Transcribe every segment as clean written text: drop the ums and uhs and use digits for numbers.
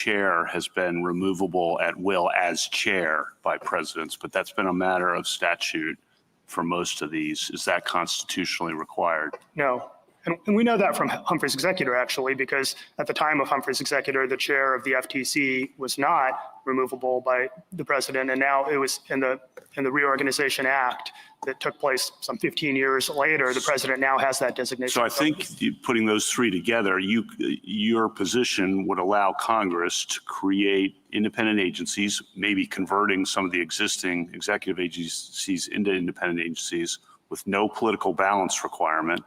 chair has been removable at will as chair by presidents, but that's been a matter of statute for most of these. Is that constitutionally required? No. And we know that from Humphrey's executor, actually, because at the time of Humphrey's executor, the chair of the FTC was not removable by the president. And now it was in the Reorganization Act that took place some 15 years later, the president now has that designation. So I think putting those three together, your position would allow Congress to create independent agencies, maybe converting some of the existing executive agencies into independent agencies with no political balance requirement,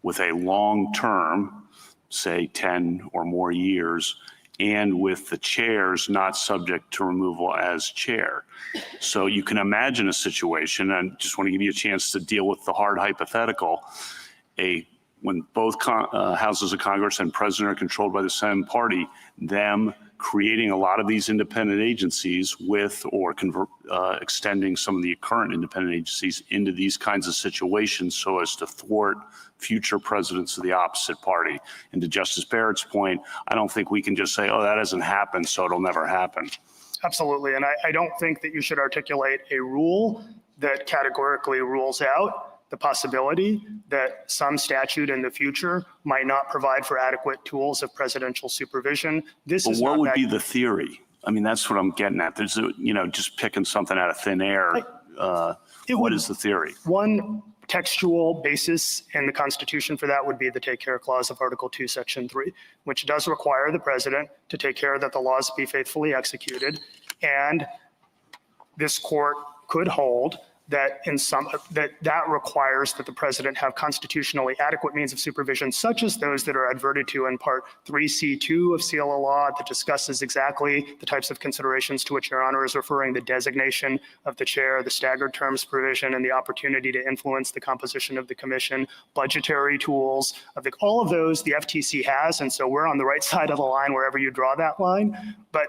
with a long term, say 10 or more years, and with the chairs not subject to removal as chair. So you can imagine a situation, and just want to give you a chance to deal with the hard hypothetical, when both houses of Congress and president are controlled by the same party, them creating a lot of these independent agencies with or extending some of the current independent agencies into these kinds of situations so as to thwart future presidents of the opposite party. And to Justice Barrett's point, I don't think we can just say, oh, that hasn't happened, so it'll never happen. Absolutely. And I don't think that you should articulate a rule that categorically rules out the possibility that some statute in the future might not provide for adequate tools of presidential supervision. But what would be the theory? I mean, that's what I'm getting at. There's just picking something out of thin air. What is the theory? One textual basis in the Constitution for that would be the Take Care Clause of Article 2, Section 3, which does require the president to take care that the laws be faithfully executed. And this court could hold that that requires that the president have constitutionally adequate means of supervision, such as those that are adverted to in Part 3C2 of CLA law that discusses exactly the types of considerations to which Your Honor is referring, the designation of the chair, the staggered terms provision, and the opportunity to influence the composition of the commission, budgetary tools. All of those the FTC has, and so we're on the right side of the line wherever you draw that line. But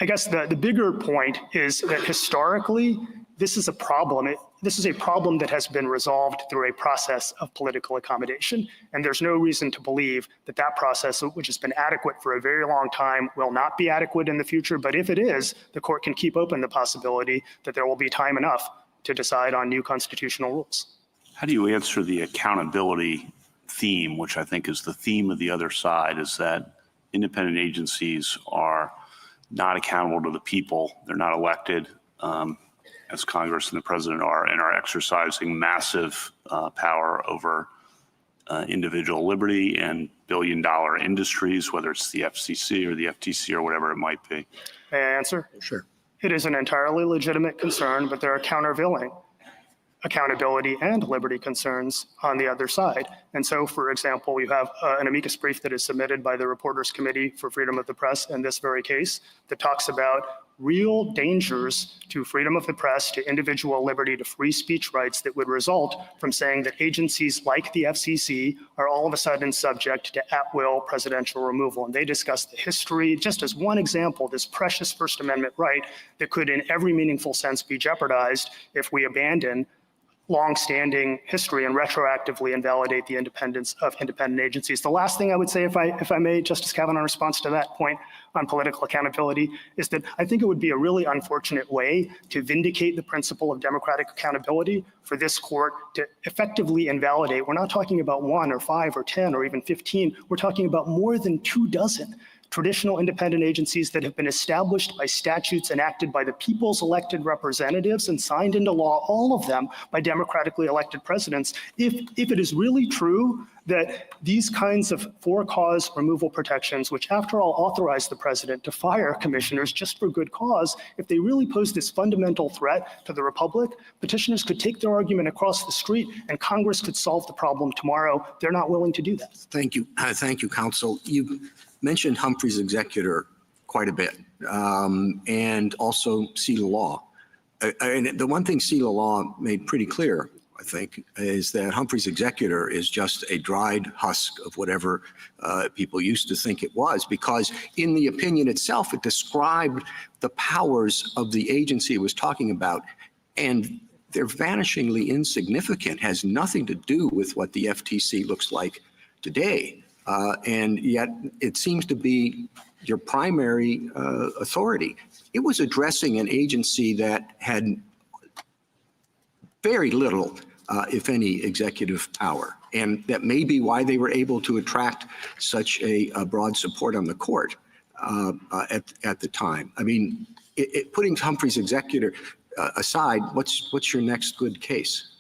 I guess the bigger point is that historically, this is a problem. This is a problem that has been resolved through a process of political accommodation. And there's no reason to believe that that process, which has been adequate for a very long time, will not be adequate in the future. But if it is, the court can keep open the possibility that there will be time enough to decide on new constitutional rules. How do you answer the accountability theme, which I think is the theme of the other side, is that independent agencies are not accountable to the people. They're not elected. As Congress and the president are, and are exercising massive power over individual liberty and billion-dollar industries, whether it's the FCC or the FTC or whatever it might be? May I answer? Sure. It is an entirely legitimate concern, but there are countervailing accountability and liberty concerns on the other side. And so, for example, we have an amicus brief that is submitted by the Reporters Committee for Freedom of the Press in this very case that talks about real dangers to freedom of the press, to individual liberty, to free speech rights that would result from saying that agencies like the FCC are all of a sudden subject to at-will presidential removal. And they discuss the history, just as one example, this precious First Amendment right that could in every meaningful sense be jeopardized if we abandon long-standing history and retroactively invalidate the independence of independent agencies. The last thing I would say, if I may, Justice Kavanaugh, in response to that point on political accountability, is that I think it would be a really unfortunate way to vindicate the principle of democratic accountability for this court to effectively invalidate. We're not talking about 1 or 5 or 10 or even 15. We're talking about more than 24 traditional independent agencies that have been established by statutes enacted by the people's elected representatives and signed into law, all of them by democratically elected presidents. If it is really true that these kinds of for-cause removal protections, which after all authorize the president to fire commissioners just for good cause, if they really pose this fundamental threat to the republic, petitioners could take their argument across the street and Congress could solve the problem tomorrow. They're not willing to do that. Thank you. Thank you, counsel. You mentioned Humphrey's executor quite a bit, and also CELA law. And the one thing CELA law made pretty clear, I think, is that Humphrey's executor is just a dried husk of whatever people used to think it was, because in the opinion itself, it described the powers of the agency it was talking about, and they're vanishingly insignificant, has nothing to do with what the FTC looks like today. And yet it seems to be your primary authority. It was addressing an agency that had very little, if any, executive power. And that may be why they were able to attract such a broad support on the court at the time. I mean, putting Humphrey's executor aside, what's your next good case?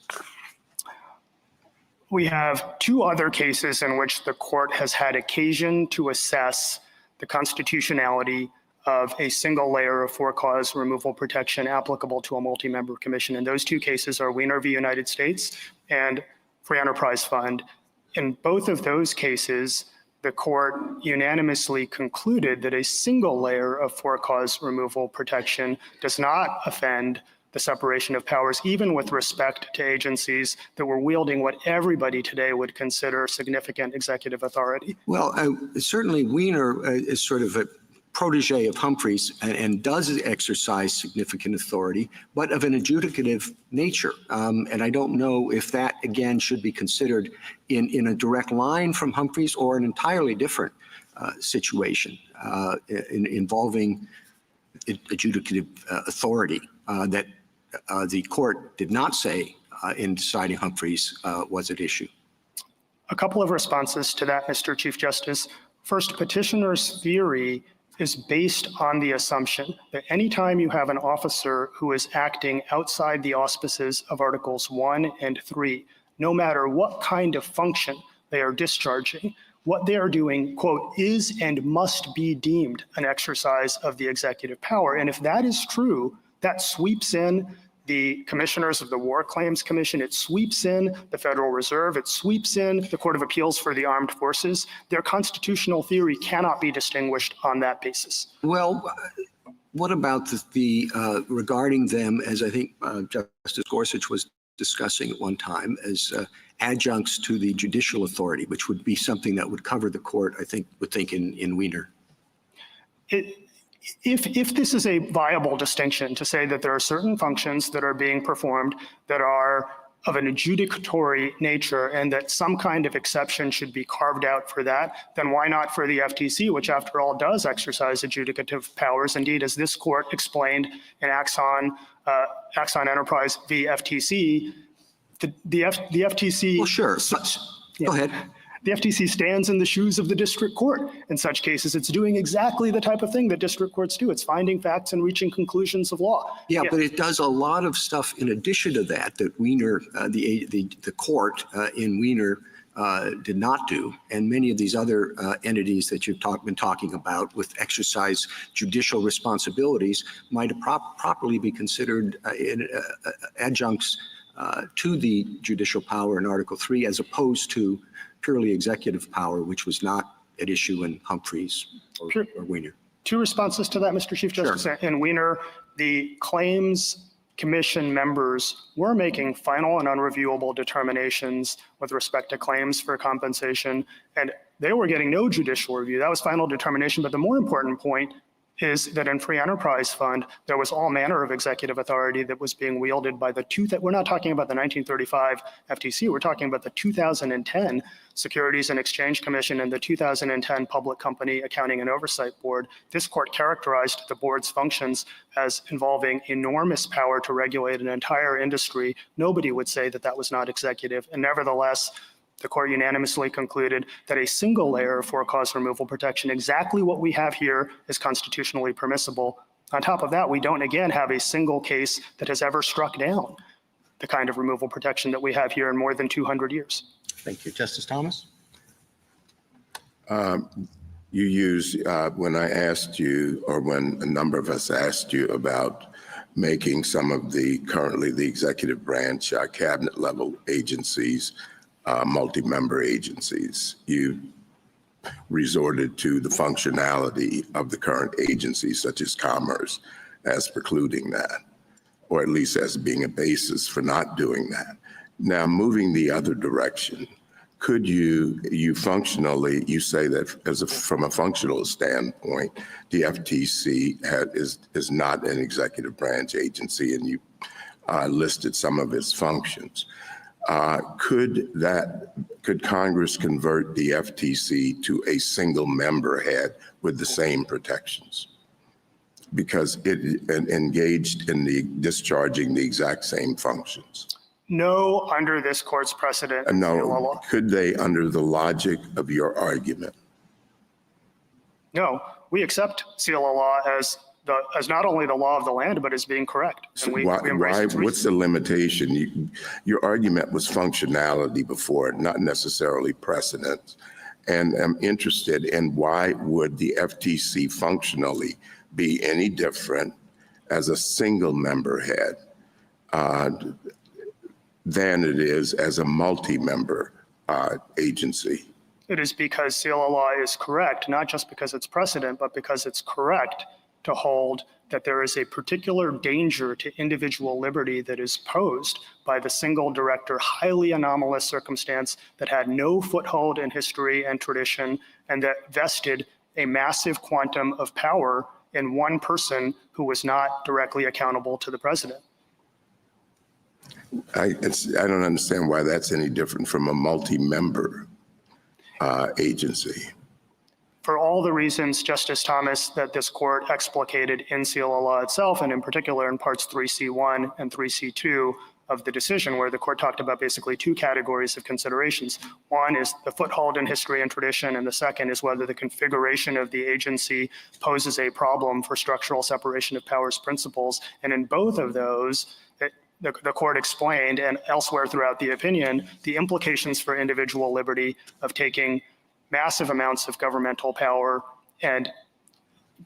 We have two other cases in which the court has had occasion to assess the constitutionality of a single layer of for-cause removal protection applicable to a multi-member commission. And those two cases are Weiner v. United States and Free Enterprise Fund. In both of those cases, the court unanimously concluded that a single layer of for-cause removal protection does not offend the separation of powers, even with respect to agencies that were wielding what everybody today would consider significant executive authority. Well, certainly Weiner is sort of a protege of Humphrey's and does exercise significant authority, but of an adjudicative nature. And I don't know if that, again, should be considered in a direct line from Humphrey's or an entirely different situation involving adjudicative authority that the court did not say in deciding Humphrey's was at issue. A couple of responses to that, Mr. Chief Justice. First, petitioner's theory is based on the assumption that anytime you have an officer who is acting outside the auspices of Articles 1 and 3, no matter what kind of function they are discharging, what they are doing, quote, is and must be deemed an exercise of the executive power. And if that is true, that sweeps in the commissioners of the War Claims Commission, it sweeps in the Federal Reserve, it sweeps in the Court of Appeals for the Armed Forces. Their constitutional theory cannot be distinguished on that basis. Well, what about the regarding them, as I think Justice Gorsuch was discussing at one time, as adjuncts to the judicial authority, which would be something that would cover the court, I think, in Weiner? If this is a viable distinction to say that there are certain functions that are being performed that are of an adjudicatory nature and that some kind of exception should be carved out for that, then why not for the FTC, which after all does exercise adjudicative powers? Indeed, as this court explained in Axon Enterprise v. FTC, the FTC— Well, sure. Go ahead. The FTC stands in the shoes of the district court. In such cases, it's doing exactly the type of thing that district courts do. It's finding facts and reaching conclusions of law. Yeah, but it does a lot of stuff in addition to that Weiner, the court in Weiner did not do, and many of these other entities that you've been talking about with exercise judicial responsibilities might properly be considered adjuncts to the judicial power in Article 3, as opposed to purely executive power, which was not at issue in Humphrey's or Weiner. Two responses to that, Mr. Chief Justice. Sure. In Weiner, the claims commission members were making final and unreviewable determinations with respect to claims for compensation, and they were getting no judicial review. That was final determination. But the more important point is that in Free Enterprise Fund, there was all manner of executive authority that was being wielded by we're not talking about the 1935 FTC, we're talking about the 2010 Securities and Exchange Commission and the 2010 Public Company Accounting and Oversight Board. This court characterized the board's functions as involving enormous power to regulate an entire industry. Nobody would say that that was not executive, and nevertheless, the court unanimously concluded that a single layer of for-cause removal protection, exactly what we have here, is constitutionally permissible. On top of that, we don't, again, have a single case that has ever struck down the kind of removal protection that we have here in more than 200 years. Thank you. Justice Thomas? You used, when I asked you, or when a number of us asked you about making some of the currently the executive branch cabinet level agencies multi-member agencies, you resorted to the functionality of the current agencies, such as Commerce, as precluding that, or at least as being a basis for not doing that. Now, moving the other direction, could you functionally, you say that from a functional standpoint, the FTC is not an executive branch agency, and you listed some of its functions. Could Congress convert the FTC to a single member head with the same protections? Because it engaged in the discharging the exact same functions. No, under this court's precedent. No, could they under the logic of your argument? No, we accept seal of law as not only the law of the land, but as being correct. So what's the limitation? Your argument was functionality before, not necessarily precedent. And I'm interested in why would the FTC functionally be any different as a single member head than it is as a multi-member agency? It is because seal of law is correct, not just because it's precedent, but because it's correct to hold that there is a particular danger to individual liberty that is posed by the single director, highly anomalous circumstance that had no foothold in history and tradition, and that vested a massive quantum of power in one person who was not directly accountable to the president. I don't understand why that's any different from a multi-member agency. For all the reasons, Justice Thomas, that this court explicated in seal of law itself, and in particular in parts 3C1 and 3C2 of the decision, where the court talked about basically two categories of considerations. One is the foothold in history and tradition, and the second is whether the configuration of the agency poses a problem for structural separation of powers principles. And in both of those, the court explained, and elsewhere throughout the opinion, the implications for individual liberty of taking massive amounts of governmental power and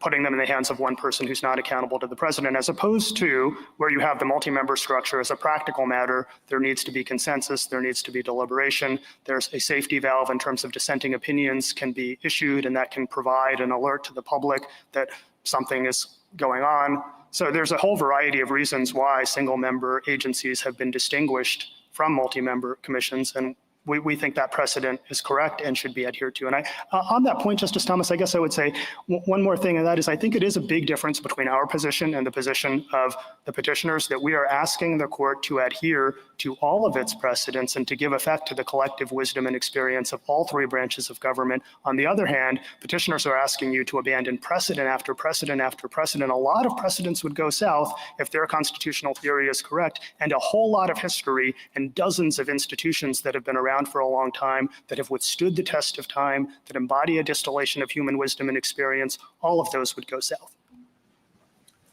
putting them in the hands of one person who's not accountable to the president, as opposed to where you have the multi-member structure. As a practical matter, there needs to be consensus, there needs to be deliberation, there's a safety valve in terms of dissenting opinions can be issued, and that can provide an alert to the public that something is going on. So there's a whole variety of reasons why single-member agencies have been distinguished from multi-member commissions, and we think that precedent is correct and should be adhered to. And on that point, Justice Thomas, I guess I would say one more thing, and that is I think it is a big difference between our position and the position of the petitioners, that we are asking the court to adhere to all of its precedents and to give effect to the collective wisdom and experience of all three branches of government. On the other hand, petitioners are asking you to abandon precedent after precedent after precedent. A lot of precedents would go south if their constitutional theory is correct, and a whole lot of history and dozens of institutions that have been around for a long time, that have withstood the test of time, that embody a distillation of human wisdom and experience, all of those would go south.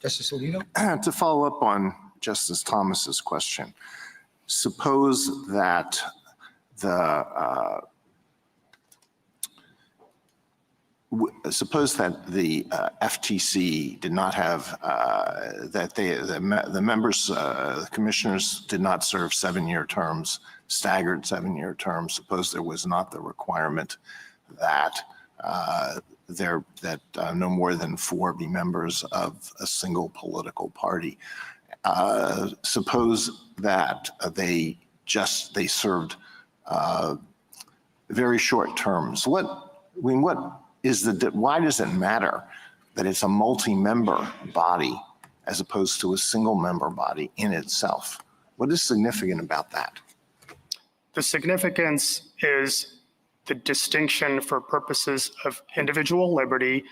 Justice Alito? To follow up on Justice Thomas's question, suppose that the FTC did not have the members, the commissioners did not serve 7-year terms, staggered 7-year terms. Suppose there was not the requirement that no more than 4 be members of a single political party. Suppose that they served very short terms. Why does it matter that it's a multi-member body as opposed to a single member body in itself? What is significant about that? The significance is the distinction for purposes of individual liberty,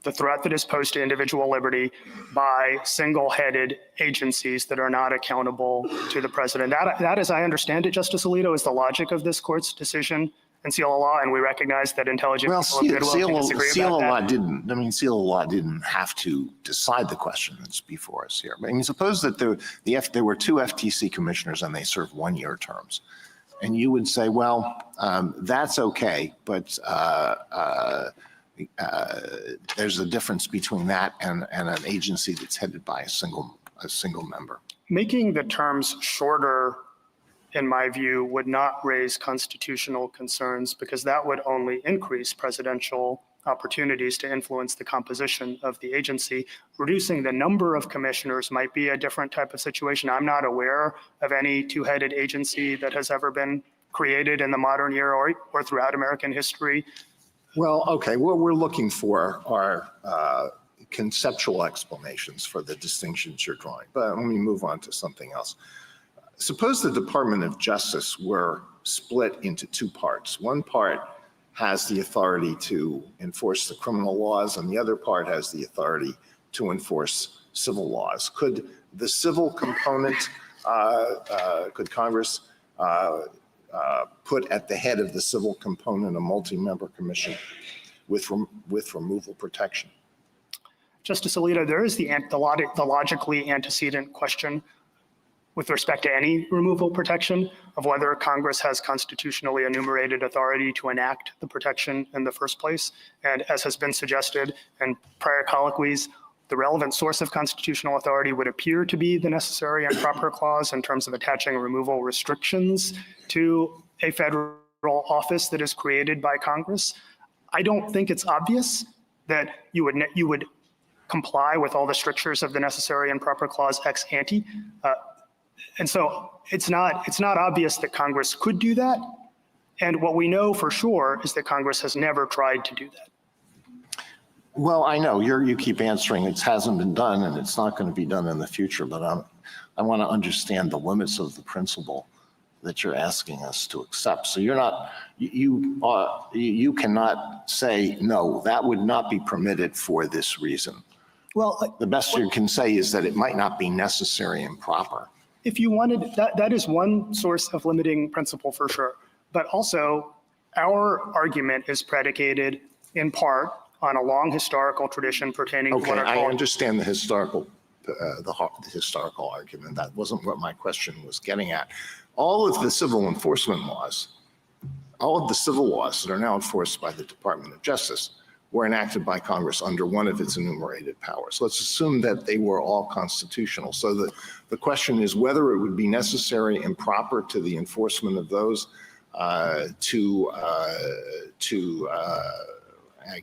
the threat that is posed to individual liberty by single-headed agencies that are not accountable to the president. That, as I understand it, Justice Alito, is the logic of this court's decision in seal of law, and we recognize that intelligent people of goodwill can disagree about that. Seal of law didn't have to decide the question that's before us here. I mean, suppose that there were 2 FTC commissioners and they served 1-year terms. And you would say, well, that's okay, but there's a difference between that and an agency that's headed by a single member. Making the terms shorter, in my view, would not raise constitutional concerns, because that would only increase presidential opportunities to influence the composition of the agency. Reducing the number of commissioners might be a different type of situation. I'm not aware of any 2-headed agency that has ever been created in the modern era or throughout American history. Well, okay, what we're looking for are conceptual explanations for the distinctions you're drawing. But let me move on to something else. suppose the Department of Justice were split into two parts. One part has the authority to enforce the criminal laws, and the other part has the authority to enforce civil laws. Could the civil component, could Congress put at the head of the civil component a multi-member commission with removal protection? Justice Alito, there is the logically antecedent question with respect to any removal protection of whether Congress has constitutionally enumerated authority to enact the protection in the first place. And as has been suggested in prior colloquies, the relevant source of constitutional authority would appear to be the necessary and proper clause in terms of attaching removal restrictions to a federal office that is created by Congress. I don't think it's obvious that you would comply with all the strictures of the necessary and proper clause ex ante. And so it's not obvious that Congress could do that. And what we know for sure is that Congress has never tried to do that. Well, I know you keep answering it hasn't been done and it's not going to be done in the future, but I want to understand the limits of the principle that you're asking us to accept. So you're not, you cannot say, no, that would not be permitted for this reason. Well, The best you can say is that it might not be necessary and proper. if you wanted, that is one source of limiting principle for sure. But also, our argument is predicated in part on a long historical tradition pertaining to Okay, what are I called. understand the historical argument. That wasn't what my question was getting at. All of the civil enforcement laws, all of the civil laws that are now enforced by the Department of Justice were enacted by Congress under one of its enumerated powers. Let's assume that they were all constitutional. So the question is whether it would be necessary and proper to the enforcement of those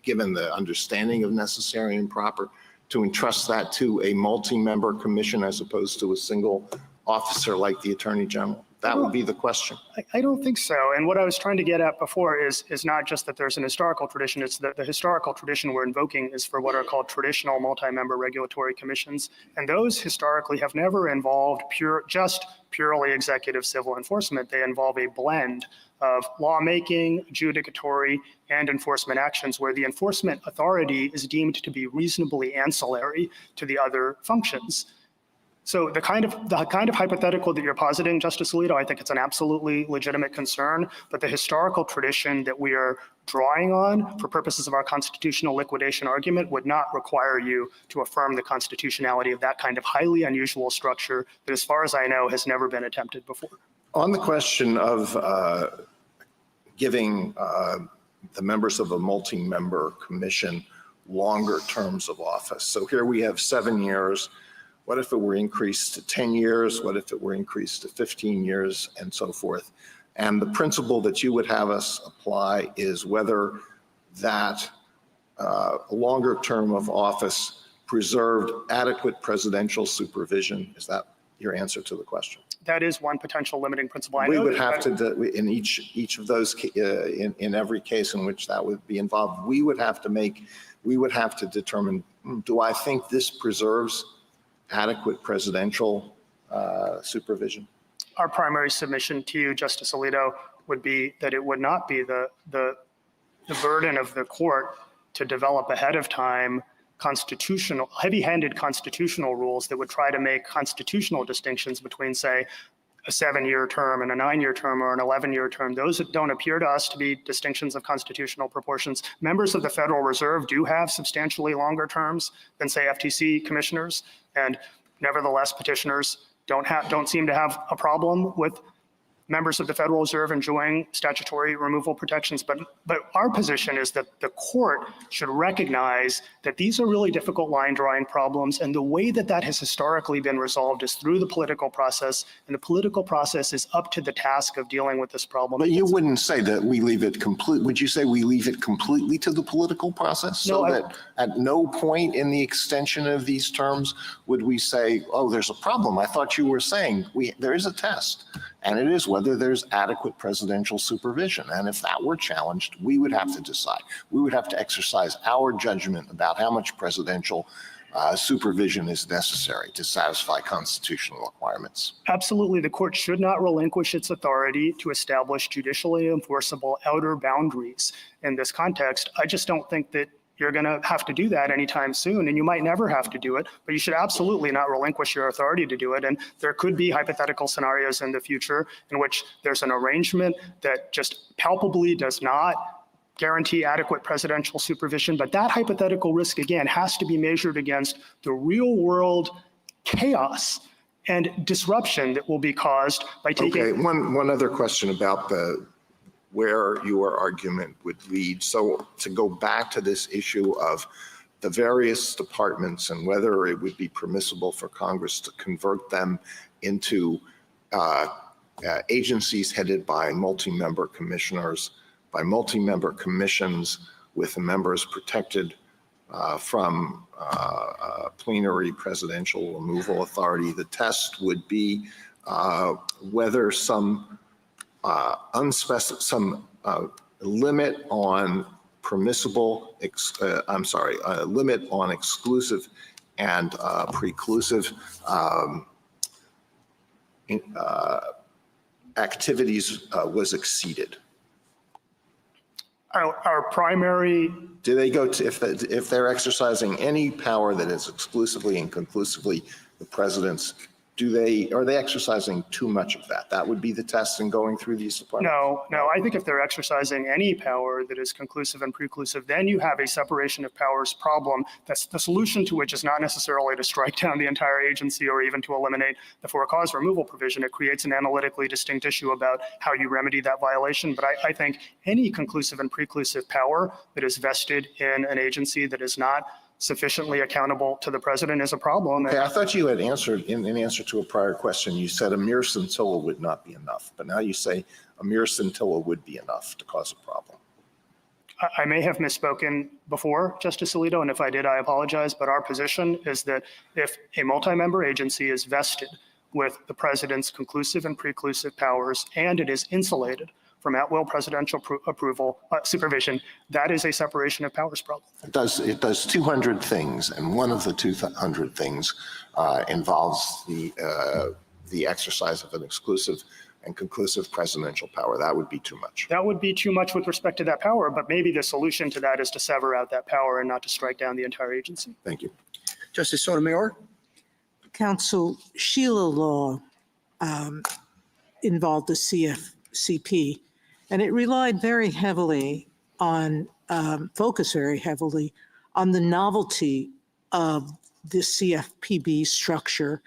given the understanding of necessary and proper, to entrust that to a multi-member commission as opposed to a single officer like the Attorney General? That would be the question. I don't think so. And what I was trying to get at before is not just that there's an historical tradition, it's that the historical tradition we're invoking is for what are called traditional multi-member regulatory commissions. And those historically have never involved purely executive civil enforcement. They involve a blend of lawmaking, adjudicatory, and enforcement actions where the enforcement authority is deemed to be reasonably ancillary to the other functions. So the kind of hypothetical that you're positing, Justice Alito, I think it's an absolutely legitimate concern, but the historical tradition that we are drawing on for purposes of our constitutional liquidation argument would not require you to affirm the constitutionality of that kind of highly unusual structure that, as far as I know, has never been attempted before. On the question of giving the members of a multi-member commission longer terms of office. So here we have 7 years. What if it were increased to 10 years? What if it were increased to 15 years and so forth? And the principle that you would have us apply is whether that longer term of office preserved adequate presidential supervision. Is that your answer to the question? That is one potential limiting principle. We would have to, in each of those, in every case in which that would be involved, we would have to determine, do I think this preserves adequate presidential supervision? Our primary submission to you, Justice Alito, would be that it would not be the burden of the court to develop ahead of time heavy-handed constitutional rules that would try to make constitutional distinctions between, say, a 7-year term and a 9-year term or an 11-year term. Those don't appear to us to be distinctions of constitutional proportions. Members of the Federal Reserve do have substantially longer terms than, say, FTC commissioners, and nevertheless, petitioners don't seem to have a problem with members of the Federal Reserve enjoying statutory removal protections. But our position is that the court should recognize that these are really difficult line drawing problems. And the way that has historically been resolved is through the political process. And the political process is up to the task of dealing with this problem. But you wouldn't say that we leave it complete. Would you say we leave it completely to the political process? So that at no point in the extension of these terms would we say, oh, there's a problem. I thought you were saying there is a test. And it is whether there's adequate presidential supervision. And if that were challenged, we would have to decide. We would have to exercise our judgment about how much presidential supervision is necessary to satisfy constitutional requirements. Absolutely, the court should not relinquish its authority to establish judicially enforceable outer boundaries in this context. I just don't think that you're going to have to do that anytime soon, and you might never have to do it, but you should absolutely not relinquish your authority to do it. And there could be hypothetical scenarios in the future in which there's an arrangement that just palpably does not guarantee adequate presidential supervision, but that hypothetical risk, again, has to be measured against the real world chaos and disruption that will be caused by taking. Okay, one other question about where your argument would lead. So to go back to this issue of the various departments and whether it would be permissible for Congress to convert them into agencies headed by multi-member commissioners, by multi-member commissions with the members protected from plenary presidential removal authority. The test would be whether some limit on permissible, limit on exclusive and preclusive activities was exceeded. Our primary. Do they go to, if they're exercising any power that is exclusively and conclusively the president's, are they exercising too much of that? That would be the test in going through these departments? No, I think if they're exercising any power that is conclusive and preclusive, then you have a separation of powers problem. That's the solution to which is not necessarily to strike down the entire agency or even to eliminate the for-cause removal provision. It creates an analytically distinct issue about how you remedy that violation. But I think any conclusive and preclusive power that is vested in an agency that is not sufficiently accountable to the president is a problem. Okay, I thought you had answered, in answer to a prior question, you said a mere scintilla would not be enough, but now you say a mere scintilla would be enough to cause a problem. I may have misspoken before, Justice Alito, and if I did, I apologize, but our position is that if a multi-member agency is vested with the president's conclusive and preclusive powers and it is insulated from at-will presidential supervision, that is a separation of powers problem. It does 200 things, and one of the 200 things involves the exercise of an exclusive and conclusive presidential power. That would be too much. That would be too much with respect to that power, but maybe the solution to that is to sever out that power and not to strike down the entire agency. Thank you. Justice Sotomayor? Counsel, Sheila law involved the CFCP, and it relied very heavily on, focused very heavily on the novelty of the CFPB structure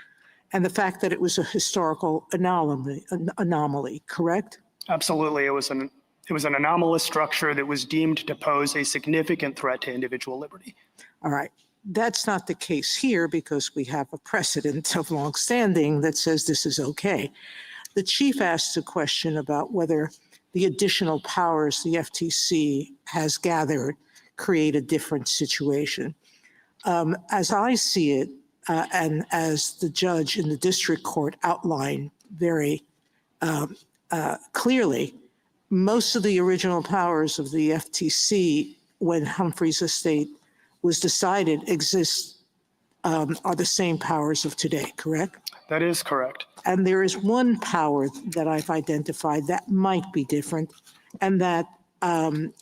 and the fact that it was a historical anomaly, correct? Absolutely, it was an anomalous structure that was deemed to pose a significant threat to individual liberty. All right. That's not the case here because we have a precedent of longstanding that says this is okay. The chief asked a question about whether the additional powers the FTC has gathered create a different situation. As I see it, and as the judge in the district court outlined very clearly, most of the original powers of the FTC when Humphrey's estate was decided are the same powers of today, correct? That is correct. And there is one power that I've identified that might be different, and that the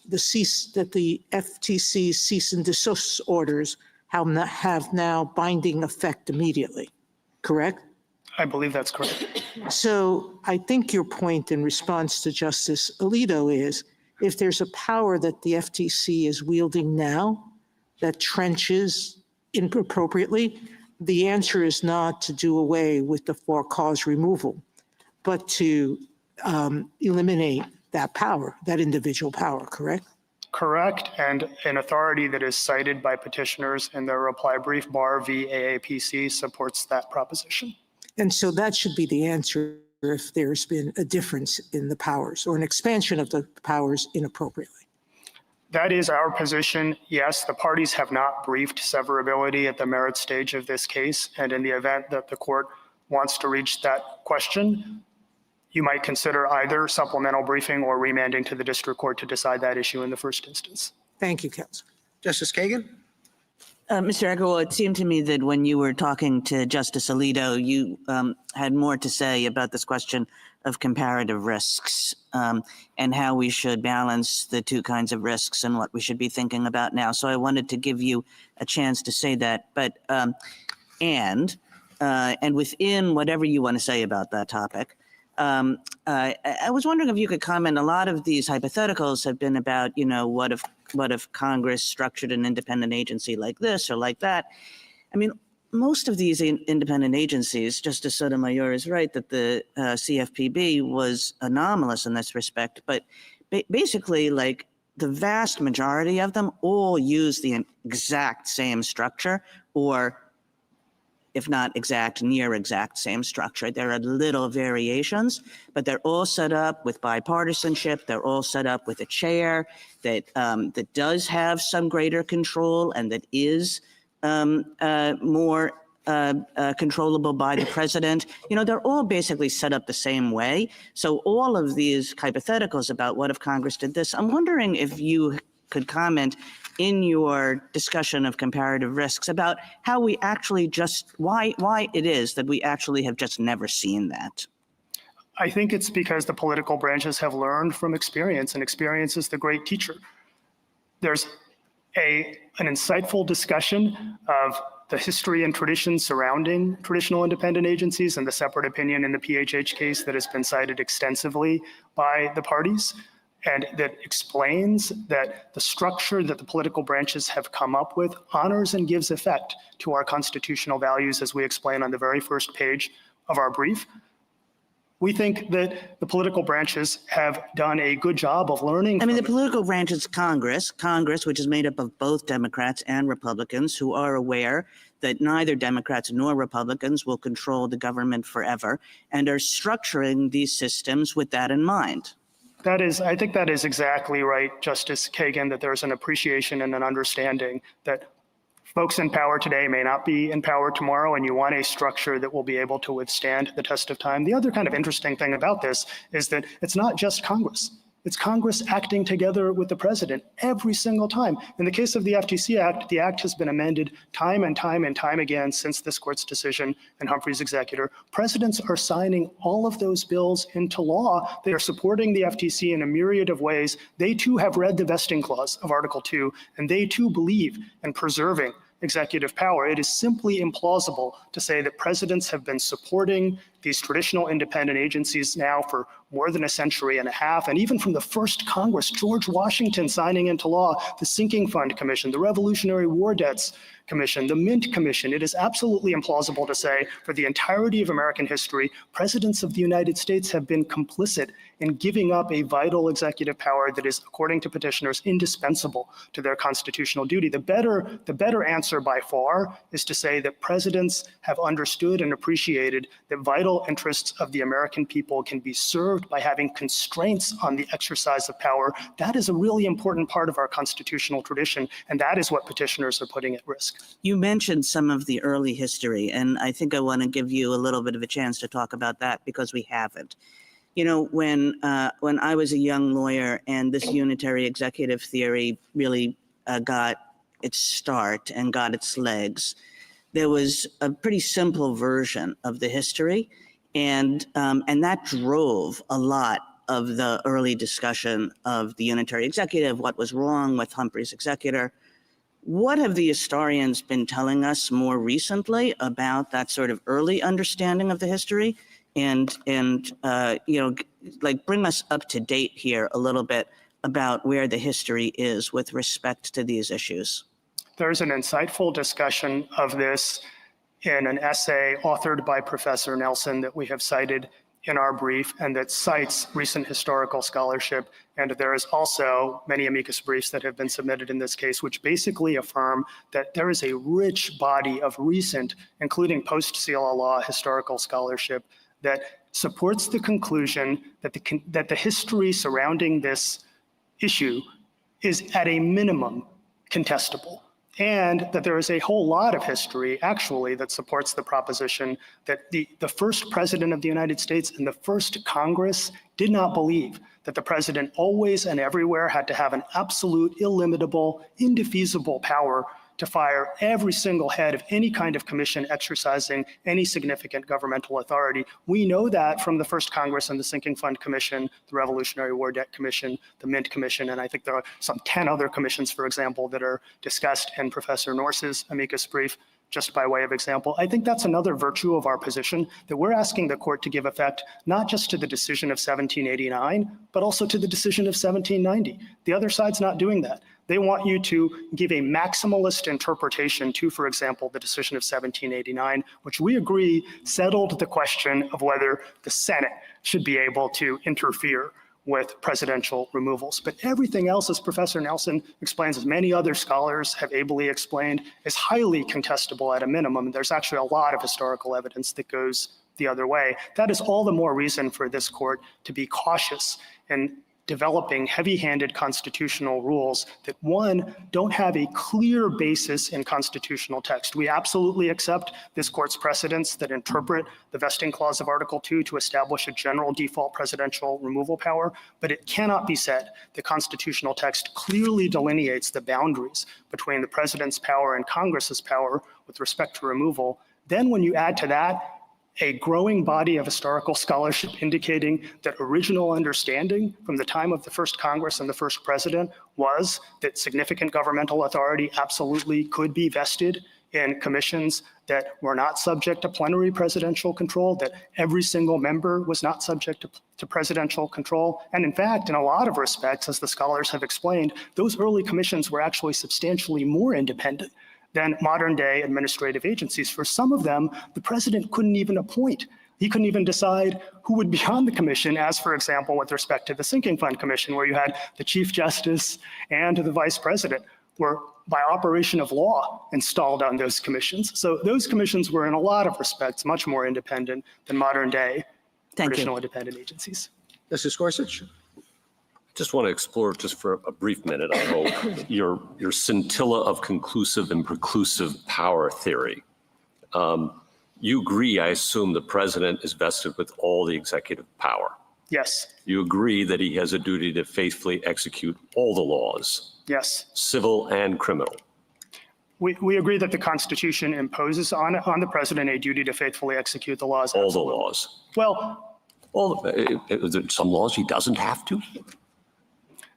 FTC's cease and desist orders have now binding effect immediately, correct? I believe that's correct. So I think your point in response to Justice Alito is, if there's a power that the FTC is wielding now that trenches inappropriately, the answer is not to do away with the for-cause removal, but to eliminate that power, that individual power, correct? Correct, and an authority that is cited by petitioners in their reply brief, Barr v. AAPC, supports that proposition. And so that should be the answer if there's been a difference in the powers or an expansion of the powers inappropriately. That is our position. Yes, the parties have not briefed severability at the merit stage of this case, and in the event that the court wants to reach that question, you might consider either supplemental briefing or remanding to the district court to decide that issue in the first instance. Thank you, counsel. Justice Kagan? Mr. Agarwal, it seemed to me that when you were talking to Justice Alito, you had more to say about this question of comparative risks and how we should balance the two kinds of risks and what we should be thinking about now. So I wanted to give you a chance to say that. But and within whatever you want to say about that topic, I was wondering if you could comment. A lot of these hypotheticals have been about, what if Congress structured an independent agency like this or like that? I mean, most of these independent agencies, Justice Sotomayor is right that the CFPB was anomalous in this respect, but basically, like the vast majority of them all use the exact same structure, or if not exact, near exact same structure. There are little variations, but they're all set up with bipartisanship. They're all set up with a chair that does have some greater control and that is more controllable by the president. They're all basically set up the same way. So all of these hypotheticals about what if Congress did this, I'm wondering if you could comment in your discussion of comparative risks about how we actually why it is that we actually have just never seen that. I think it's because the political branches have learned from experience, and experience is the great teacher. There's an insightful discussion of the history and tradition surrounding traditional independent agencies and the separate opinion in the PHH case that has been cited extensively by the parties, and that explains that the structure that the political branches have come up with honors and gives effect to our constitutional values, as we explain on the very first page of our brief. We think that the political branches have done a good job of learning. The political branch is Congress, which is made up of both Democrats and Republicans who are aware that neither Democrats nor Republicans will control the government forever and are structuring these systems with that in mind. I think that is exactly right, Justice Kagan, that there's an appreciation and an understanding that folks in power today may not be in power tomorrow, and you want a structure that will be able to withstand the test of time. The other kind of interesting thing about this is that it's not just Congress. It's Congress acting together with the president every single time. In the case of the FTC Act, the act has been amended time and time and time again since this court's decision in Humphrey's executor. Presidents are signing all of those bills into law. They are supporting the FTC in a myriad of ways. They too have read the vesting clause of Article 2, and they too believe in preserving executive power. It is simply implausible to say that presidents have been supporting these traditional independent agencies now for more than a century and a half. And even from the first Congress, George Washington signing into law the Sinking Fund Commission, the Revolutionary War Debts Commission, the Mint Commission, it is absolutely implausible to say for the entirety of American history, presidents of the United States have been complicit in giving up a vital executive power that is, according to petitioners, indispensable to their constitutional duty. The better answer by far is to say that presidents have understood and appreciated that vital interests of the American people can be served by having constraints on the exercise of power. That is a really important part of our constitutional tradition, and that is what petitioners are putting at risk. You mentioned some of the early history, and I think I want to give you a little bit of a chance to talk about that because we haven't. When I was a young lawyer and this unitary executive theory really got its start and got its legs, there was a pretty simple version of the history, and that drove a lot of the early discussion of the unitary executive, what was wrong with Humphrey's executor. What have the historians been telling us more recently about that sort of early understanding of the history? And bring us up to date here a little bit about where the history is with respect to these issues. There's an insightful discussion of this in an essay authored by Professor Nelson that we have cited in our brief and that cites recent historical scholarship. And there is also many amicus briefs that have been submitted in this case, which basically affirm that there is a rich body of recent, including post-CLA law historical scholarship that supports the conclusion that the history surrounding this issue is at a minimum contestable. And that there is a whole lot of history, actually, that supports the proposition that the first president of the United States and the first Congress did not believe that the president always and everywhere had to have an absolute, illimitable, indefeasible power to fire every single head of any kind of commission exercising any significant governmental authority. We know that from the first Congress and the Sinking Fund Commission, the Revolutionary War Debt Commission, the Mint Commission, and I think there are some 10 other commissions, for example, that are discussed in Professor Norse's amicus brief, just by way of example. I think that's another virtue of our position, that we're asking the court to give effect not just to the decision of 1789, but also to the decision of 1790. The other side's not doing that. They want you to give a maximalist interpretation to, for example, the decision of 1789, which we agree settled the question of whether the Senate should be able to interfere with presidential removals. But everything else, as Professor Nelson explains, as many other scholars have ably explained, is highly contestable at a minimum. There's actually a lot of historical evidence that goes the other way. That is all the more reason for this court to be cautious in developing heavy-handed constitutional rules that, one, don't have a clear basis in constitutional text. We absolutely accept this court's precedents that interpret the vesting clause of Article 2 to establish a general default presidential removal power, but it cannot be said the constitutional text clearly delineates the boundaries between the president's power and Congress's power with respect to removal. Then when you add to that a growing body of historical scholarship indicating that original understanding from the time of the first Congress and the first president was that significant governmental authority absolutely could be vested in commissions that were not subject to plenary presidential control, that every single member was not subject to presidential control. And in fact, in a lot of respects, as the scholars have explained, those early commissions were actually substantially more independent than modern day administrative agencies. For some of them, the president couldn't even appoint. He couldn't even decide who would be on the commission, as for example, with respect to the Sinking Fund Commission, where you had the Chief Justice and the Vice President were by operation of law installed on those commissions. So those commissions were in a lot of respects much more independent than modern day traditional independent agencies. Justice Gorsuch? Just want to explore, just for a brief minute, I hope, your scintilla of conclusive and preclusive power theory. You agree, I assume, the president is vested with all the executive power. Yes. You agree that he has a duty to faithfully execute all the laws. Yes. Civil and criminal. We agree that the Constitution imposes on the president a duty to faithfully execute the laws. All Absolutely. the laws. Well, Is there some laws he doesn't have to?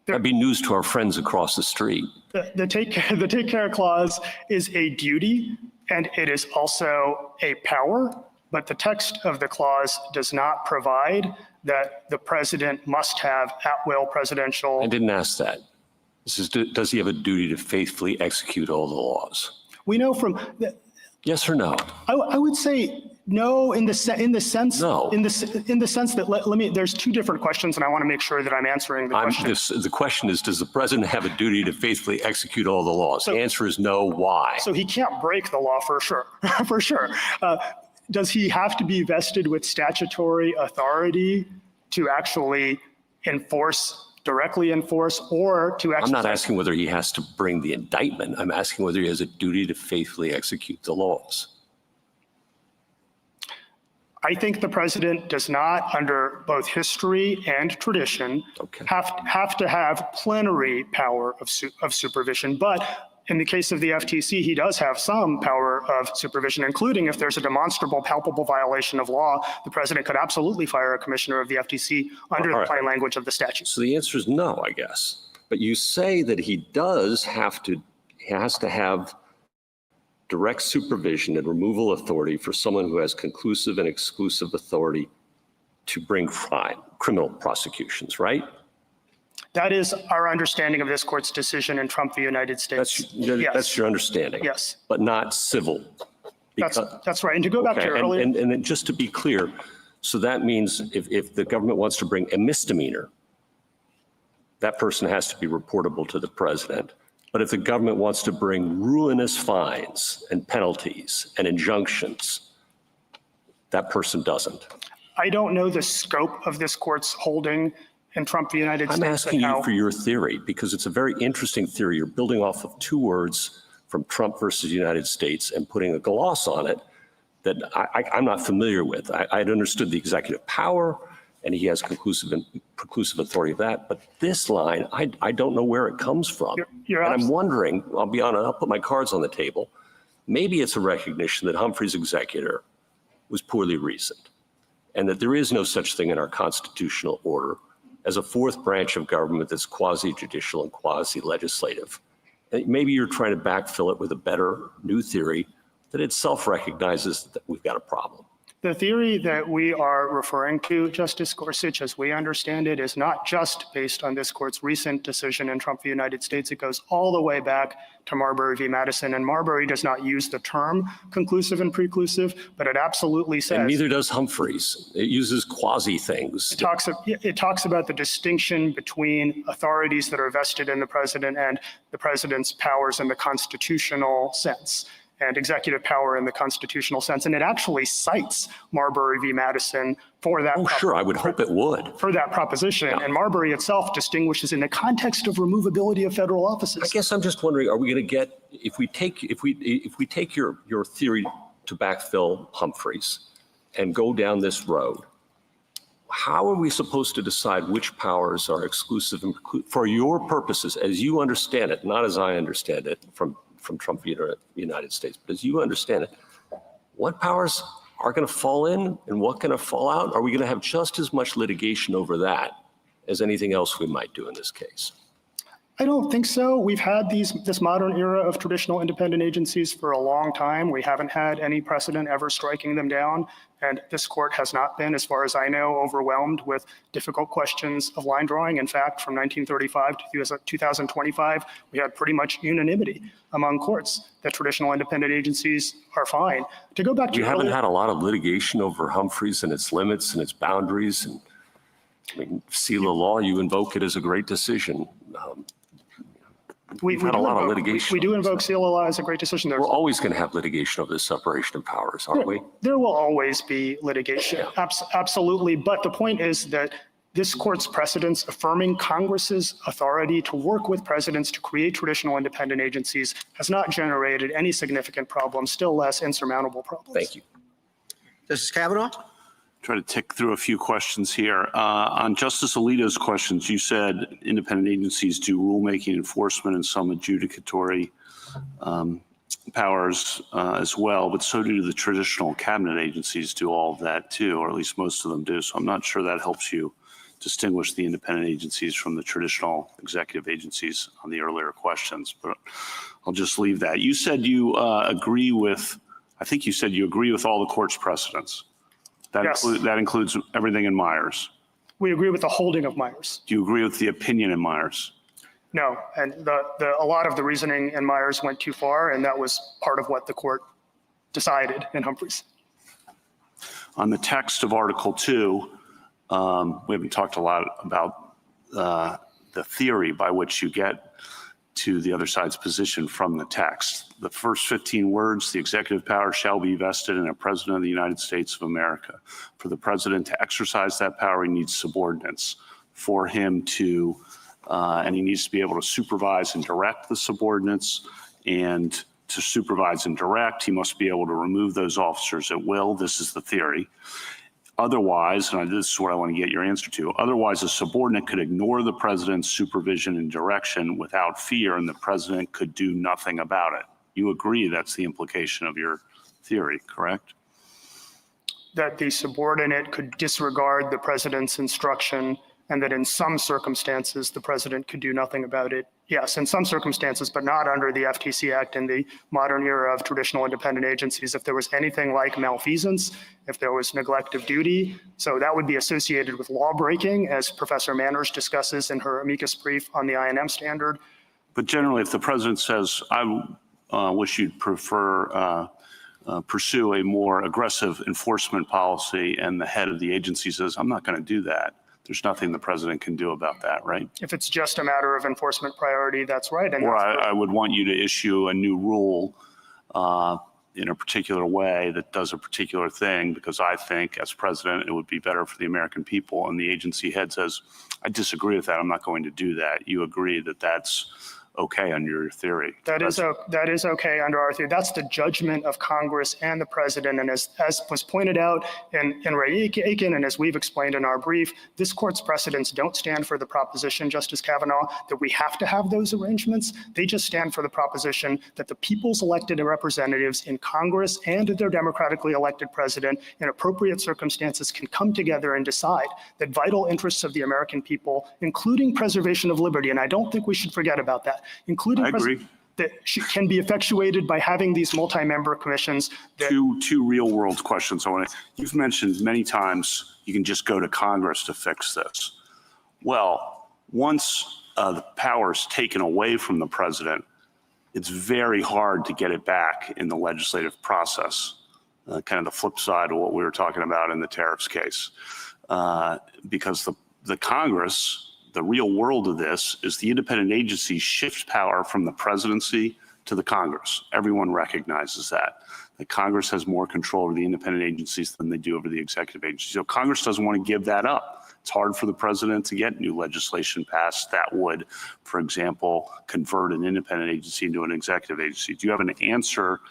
That'd be news to our friends across the street. the take care clause is a duty, and it is also a power, but the text of the clause does not provide that the president must have at-will presidential. I didn't ask that. This is, does he have a duty to faithfully execute all the laws? We know from Yes or no? I would say no in the sense No. in the sense that let me. There's two different questions, and I want to make sure that I'm answering the question. The question is, does the president have a duty to faithfully execute all the laws? The answer is no. Why? So he can't break the law for sure, for sure. Does he have to be vested with statutory authority to actually directly enforce, or to exercise? I'm not asking whether he has to bring the indictment. I'm asking whether he has a duty to faithfully execute the laws. I think the president does not, under both history and tradition, have to have plenary power of supervision. But in the case of the FTC, he does have some power of supervision, including if there's a demonstrable, palpable violation of law, the president could absolutely fire a commissioner of the FTC under the plain language of the statute. So the answer is no, I guess. But you say that he has to have direct supervision and removal authority for someone who has conclusive and exclusive authority to bring criminal prosecutions, right? That is our understanding of this court's decision in Trump v. United States. That's your understanding? Yes. But not civil? That's right. And to go back to earlier. And then just to be clear, so that means if the government wants to bring a misdemeanor, that person has to be reportable to the president. But if the government wants to bring ruinous fines and penalties and injunctions, that person doesn't. I don't know the scope of this court's holding in Trump v. United States. I'm asking you for your theory, because it's a very interesting theory. You're building off of two words from Trump versus United States and putting a gloss on it that I'm not familiar with. I'd understood the executive power, and he has conclusive and preclusive authority of that. But this line, I don't know where it comes from. You're and I'm wondering, I'll be honest, I'll put my cards on the table. Maybe it's a recognition that Humphrey's executor was poorly reasoned, and that there is no such thing in our constitutional order as a fourth branch of government that's quasi-judicial and quasi-legislative. Maybe you're trying to backfill it with a better new theory that itself recognizes that we've got a problem. The theory that we are referring to, Justice Gorsuch, as we understand it, is not just based on this court's recent decision in Trump v. United States. It goes all the way back to Marbury v. Madison. And Marbury does not use the term conclusive and preclusive, but it absolutely says— And neither does Humphreys. It uses quasi things. It talks about the distinction between authorities that are vested in the president and the president's powers in the constitutional sense, and executive power in the constitutional sense. And it actually cites Marbury v. Madison for that. Oh, sure, I would hope it would. For that proposition. Yeah. And Marbury itself distinguishes in the context of removability of federal offices. I guess I'm just wondering, are we going to get, if we take your theory to backfill Humphreys and go down this road, how are we supposed to decide which powers are exclusive and for your purposes, as you understand it, not as I understand it from Trump v. United States, but as you understand it, what powers are going to fall in and what going to fall out? Are we going to have just as much litigation over that as anything else we might do in this case? I don't think so. We've had this modern era of traditional independent agencies for a long time. We haven't had any precedent ever striking them down. And this court has not been, as far as I know, overwhelmed with difficult questions of line drawing. In fact, from 1935 to 2025, we had pretty much unanimity among courts that traditional independent agencies are fine. To go back to— You haven't had a lot of litigation over Humphreys and its limits and its boundaries. And I mean, seal of law, you invoke it as a great decision. We've had a lot of litigation. We do invoke seal of law as a great decision. We're always going to have litigation over the separation of powers, aren't we? There will always be litigation, absolutely. But the point is that this court's precedents affirming Congress's authority to work with presidents to create traditional independent agencies has not generated any significant problems, still less insurmountable problems. Thank you. Justice Kavanaugh? Try to tick through a few questions here. On Justice Alito's questions, you said independent agencies do rulemaking, enforcement, and some adjudicatory powers as well, but so do the traditional cabinet agencies do all of that too, or at least most of them do. So I'm not sure that helps you distinguish the independent agencies from the traditional executive agencies on the earlier questions, but I'll just leave that. You said you agree with, I think you said you agree with all the court's precedents. Yes. That includes everything in Myers. We agree with the holding of Myers. Do you agree with the opinion in Myers? No, and a lot of the reasoning in Myers went too far, and that was part of what the court decided in Humphreys. On the text of Article 2, we haven't talked a lot about the theory by which you get to the other side's position from the text. The first 15 words, the executive power shall be vested in a president of the United States of America. For the president to exercise that power, he needs subordinates. For him to, and he needs to be able to supervise and direct the subordinates, and to supervise and direct, he must be able to remove those officers at will. This is the theory. Otherwise, and this is what I want to get your answer to, otherwise a subordinate could ignore the president's supervision and direction without fear, and the president could do nothing about it. You agree that's the implication of your theory, correct? That the subordinate could disregard the president's instruction, and that in some circumstances, the president could do nothing about it. Yes, in some circumstances, but not under the FTC Act in the modern era of traditional independent agencies. If there was anything like malfeasance, if there was neglect of duty, so that would be associated with law breaking, as Professor Manners discusses in her amicus brief on the INM standard. But generally, if the president says, I wish you'd pursue a more aggressive enforcement policy, and the head of the agency says, I'm not going to do that, there's nothing the president can do about that, right? If it's just a matter of enforcement priority, that's right. And or I would want you to issue a new rule in a particular way that does a particular thing, because I think as president, it would be better for the American people. And the agency head says, I disagree with that. I'm not going to do that. You agree that that's okay under your theory. That is okay under our theory. That's the judgment of Congress and the president. And as was pointed out in Ray Aiken, and as we've explained in our brief, this court's precedents don't stand for the proposition, Justice Kavanaugh, that we have to have those arrangements. They just stand for the proposition that the people's elected representatives in Congress and their democratically elected president in appropriate circumstances can come together and decide that vital interests of the American people, including preservation of liberty, and I don't think we should forget about that, including I agree. that can be effectuated by having these multi-member commissions. Two real world questions. You've mentioned many times you can just go to Congress to fix this. Well, once the power is taken away from the president, it's very hard to get it back in the legislative process. Kind of the flip side of what we were talking about in the tariffs case, because the Congress, the real world of this is the independent agencies shift power from the presidency to the Congress. Everyone recognizes that Congress has more control over the independent agencies than they do over the executive agencies. So Congress doesn't want to give that up. It's hard for the president to get new legislation passed that would, for example, convert an independent agency into an executive agency. Do you have an answer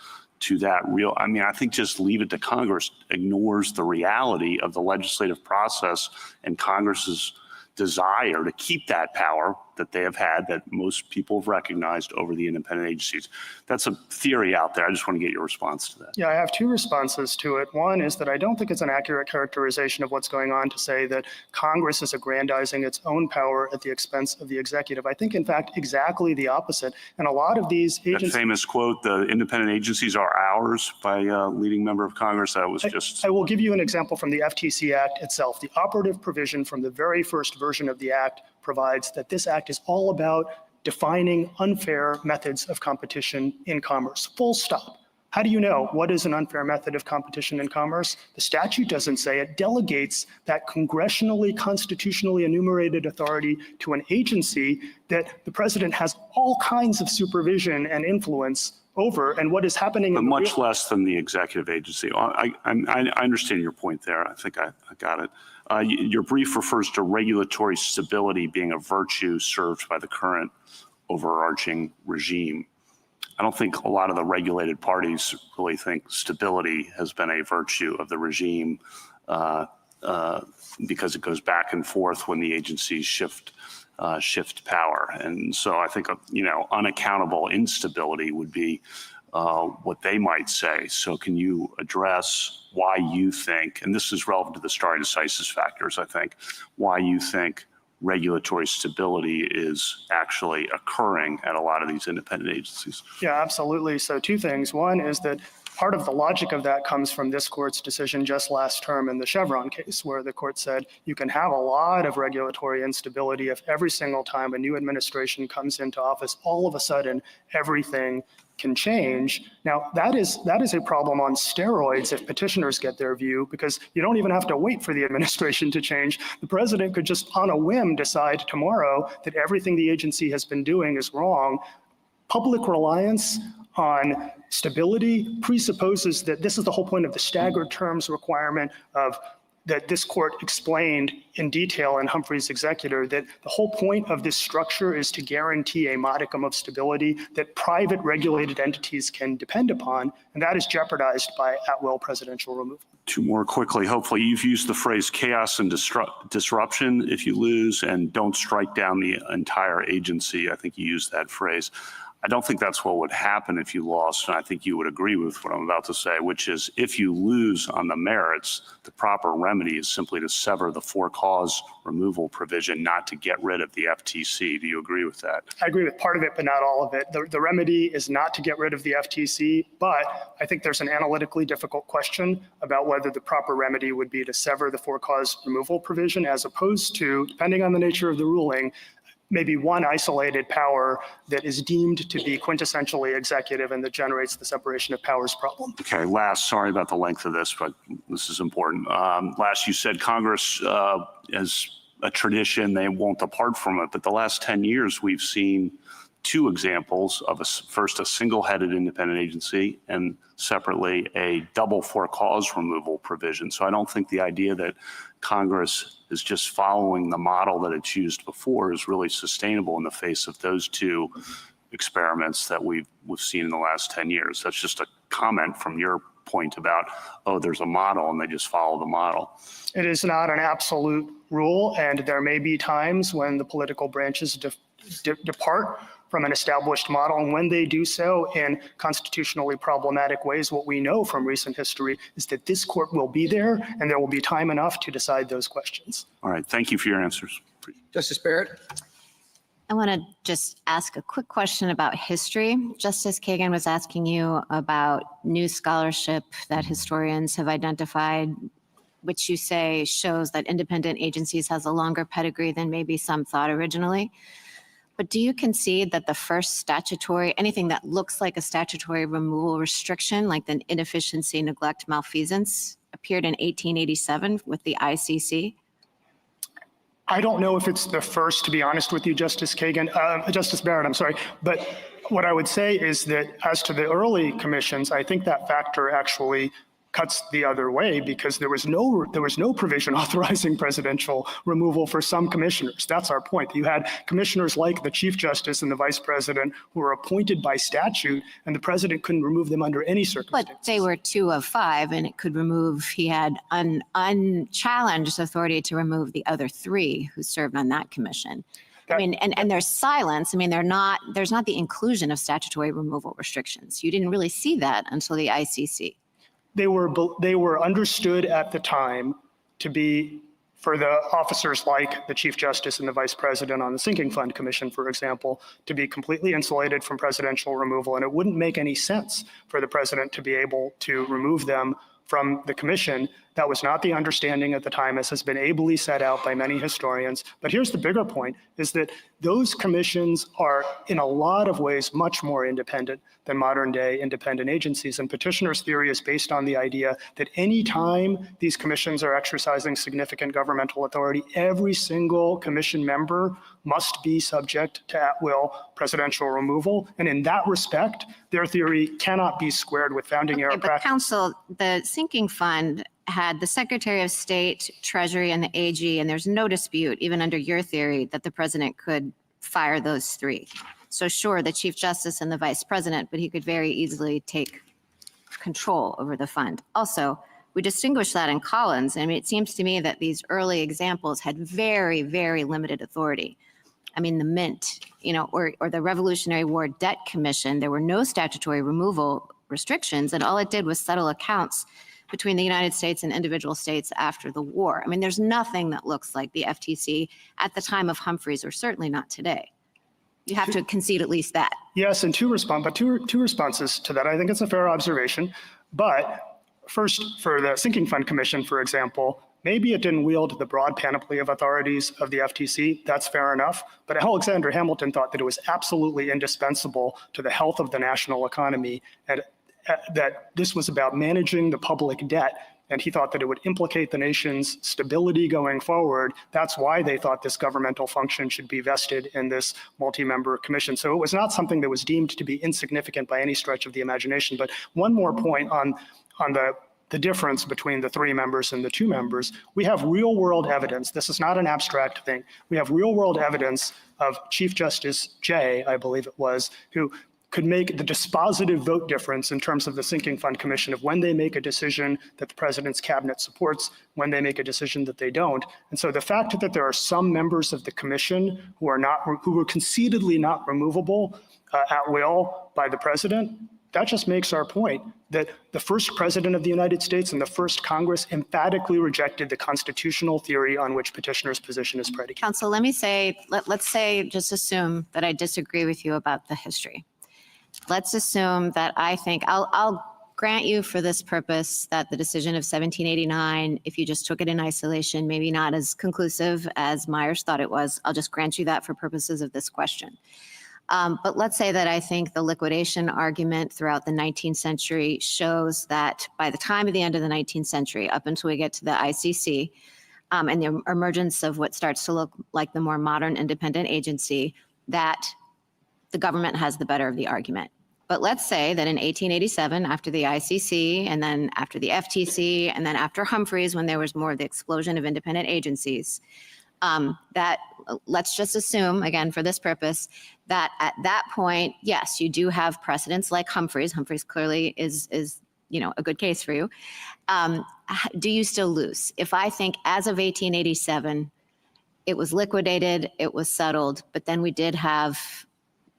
to that I think just leave it to Congress ignores the reality of the legislative process and Congress's desire to keep that power that they have had, that most people have recognized, over the independent agencies. That's a theory out there. I just want to get your response to that. Yeah, I have two responses to it. One is that I don't think it's an accurate characterization of what's going on to say that Congress is aggrandizing its own power at the expense of the executive. I think, in fact, exactly the opposite. And a lot of these agencies— That famous quote, "The independent agencies are ours," by a leading member of Congress, that was just— I will give you an example from the FTC Act itself. The operative provision from the very first version of the Act provides that this Act is all about defining unfair methods of competition in commerce, full stop. How do you know what is an unfair method of competition in commerce? The statute doesn't say. It delegates that congressionally, constitutionally enumerated authority to an agency that the president has all kinds of supervision and influence over. And what is happening— But much less than the executive agency. I understand your point there. I think I got it. Your brief refers to regulatory stability being a virtue served by the current overarching regime. I don't think a lot of the regulated parties really think stability has been a virtue of the regime, because it goes back and forth when the agencies shift power. And so I think, unaccountable instability would be what they might say. So can you address why you think, and this is relevant to the stare decisis factors, I think, why you think regulatory stability is actually occurring at a lot of these independent agencies? Yeah, absolutely. So two things. One is that part of the logic of that comes from this court's decision just last term in the Chevron case, where the court said you can have a lot of regulatory instability if every single time a new administration comes into office, all of a sudden everything can change. Now, that is a problem on steroids if petitioners get their view, because you don't even have to wait for the administration to change. The president could just on a whim decide tomorrow that everything the agency has been doing is wrong. Public reliance on stability presupposes that this is the whole point of the staggered terms requirement that this court explained in detail in Humphrey's Executor, that the whole point of this structure is to guarantee a modicum of stability that private regulated entities can depend upon, and that is jeopardized by at-will presidential removal. Two more quickly. Hopefully you've used the phrase chaos and disruption if you lose, and don't strike down the entire agency. I think you used that phrase. I don't think that's what would happen if you lost, and I think you would agree with what I'm about to say, which is if you lose on the merits, the proper remedy is simply to sever the for-cause removal provision, not to get rid of the FTC. Do you agree with that? I agree with part of it, but not all of it. The remedy is not to get rid of the FTC, but I think there's an analytically difficult question about whether the proper remedy would be to sever the for-cause removal provision, as opposed to, depending on the nature of the ruling, maybe one isolated power that is deemed to be quintessentially executive and that generates the separation of powers problem. Okay, last, sorry about the length of this, but this is important. Last, you said Congress, as a tradition, they won't depart from it, but the last 10 years we've seen two examples of first a single-headed independent agency and separately a double for-cause removal provision. So I don't think the idea that Congress is just following the model that it's used before is really sustainable in the face of those two experiments that we've seen in the last 10 years. That's just a comment from your point about, oh, there's a model and they just follow the model. It is not an absolute rule, and there may be times when the political branches depart from an established model, and when they do so in constitutionally problematic ways, what we know from recent history is that this court will be there and there will be time enough to decide those questions. All right, thank you for your answers. Justice Barrett? I want to just ask a quick question about history. Justice Kagan was asking you about new scholarship that historians have identified, which you say shows that independent agencies has a longer pedigree than maybe some thought originally. But do you concede that the first statutory, anything that looks like a statutory removal restriction, like the inefficiency, neglect, malfeasance, appeared in 1887 with the ICC? I don't know if it's the first, to be honest with you, Justice Kagan, Justice Barrett, I'm sorry. But what I would say is that as to the early commissions, I think that factor actually cuts the other way, because there was no provision authorizing presidential removal for some commissioners. That's our point. You had commissioners like the Chief Justice and the Vice President who were appointed by statute, and the president couldn't remove them under any circumstances. But they were 2 of 5, and it could remove, he had unchallenged authority to remove the other 3 who served on that commission. I mean, and there's silence. I mean, there's not the inclusion of statutory removal restrictions. You didn't really see that until the ICC. They were understood at the time to be, for the officers like the Chief Justice and the Vice President on the Sinking Fund Commission, for example, to be completely insulated from presidential removal. And it wouldn't make any sense for the president to be able to remove them from the commission. That was not the understanding at the time, as has been ably set out by many historians. But here's the bigger point, is that those commissions are in a lot of ways much more independent than modern day independent agencies. And petitioner's theory is based on the idea that any time these commissions are exercising significant governmental authority, every single commission member must be subject to at-will presidential removal. And in that respect, their theory cannot be squared with founding era practice. But counsel, the Sinking Fund had the Secretary of State, Treasury, and the AG, and there's no dispute, even under your theory, that the president could fire those 3. So sure, the Chief Justice and the Vice President, but he could very easily take control over the fund. Also, we distinguish that in Collins. I mean, it seems to me that these early examples had very, very limited authority. I mean, the Mint, or the Revolutionary War Debt Commission, there were no statutory removal restrictions, and all it did was settle accounts between the United States and individual states after the war. I mean, there's nothing that looks like the FTC at the time of Humphreys, or certainly not today. You have to concede at least that. Yes, and two responses to that. I think it's a fair observation. But first, for the Sinking Fund Commission, for example, maybe it didn't wield the broad panoply of authorities of the FTC. That's fair enough. But Alexander Hamilton thought that it was absolutely indispensable to the health of the national economy, and that this was about managing the public debt, and he thought that it would implicate the nation's stability going forward. That's why they thought this governmental function should be vested in this multi-member commission. So it was not something that was deemed to be insignificant by any stretch of the imagination. But one more point on the difference between the 3 members and the 2 members. We have real world evidence. This is not an abstract thing. We have real world evidence of Chief Justice Jay, I believe it was, who could make the dispositive vote difference in terms of the Sinking Fund Commission of when they make a decision that the president's cabinet supports, when they make a decision that they don't. And so the fact that there are some members of the commission who were concededly not removable at will by the president, that just makes our point that the first president of the United States and the first Congress emphatically rejected the constitutional theory on which petitioner's position is predicated. Counsel, let me say, let's say, just assume that I disagree with you about the history. Let's assume that I think, I'll grant you for this purpose that the decision of 1789, if you just took it in isolation, maybe not as conclusive as Myers thought it was. I'll just grant you that for purposes of this question. But let's say that I think the liquidation argument throughout the 19th century shows that by the time of the end of the 19th century, up until we get to the ICC, and the emergence of what starts to look like the more modern independent agency, that the government has the better of the argument. But let's say that in 1887, after the ICC, and then after the FTC, and then after Humphreys, when there was more of the explosion of independent agencies, that let's just assume, again, for this purpose, that at that point, yes, you do have precedents like Humphreys. Humphreys clearly is a good case for you. Do you still lose? If I think as of 1887, it was liquidated, it was settled, but then we did have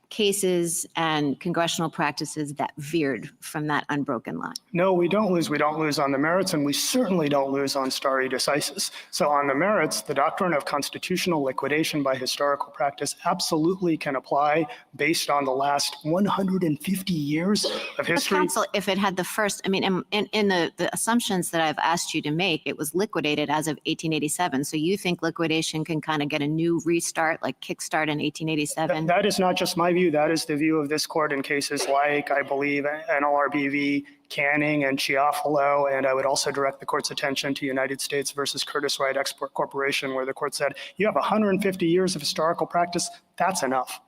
cases and congressional practices that veered from that unbroken line. No, we don't lose. We don't lose on the merits, and we certainly don't lose on stare decisis. So on the merits, the doctrine of constitutional liquidation by historical practice absolutely can apply based on the last 150 years of But history. counsel, if it had the first, I mean, in the assumptions that I've asked you to make, it was liquidated as of 1887. So you think liquidation can kind of get a new restart, like kickstart in 1887? That is not just my view. That is the view of this court in cases like, I believe, NLRB, Canning, and Chiafalo. And I would also direct the court's attention to United States versus Curtis Wright Export Corporation, where the court said, you have 150 years of historical practice. That's enough.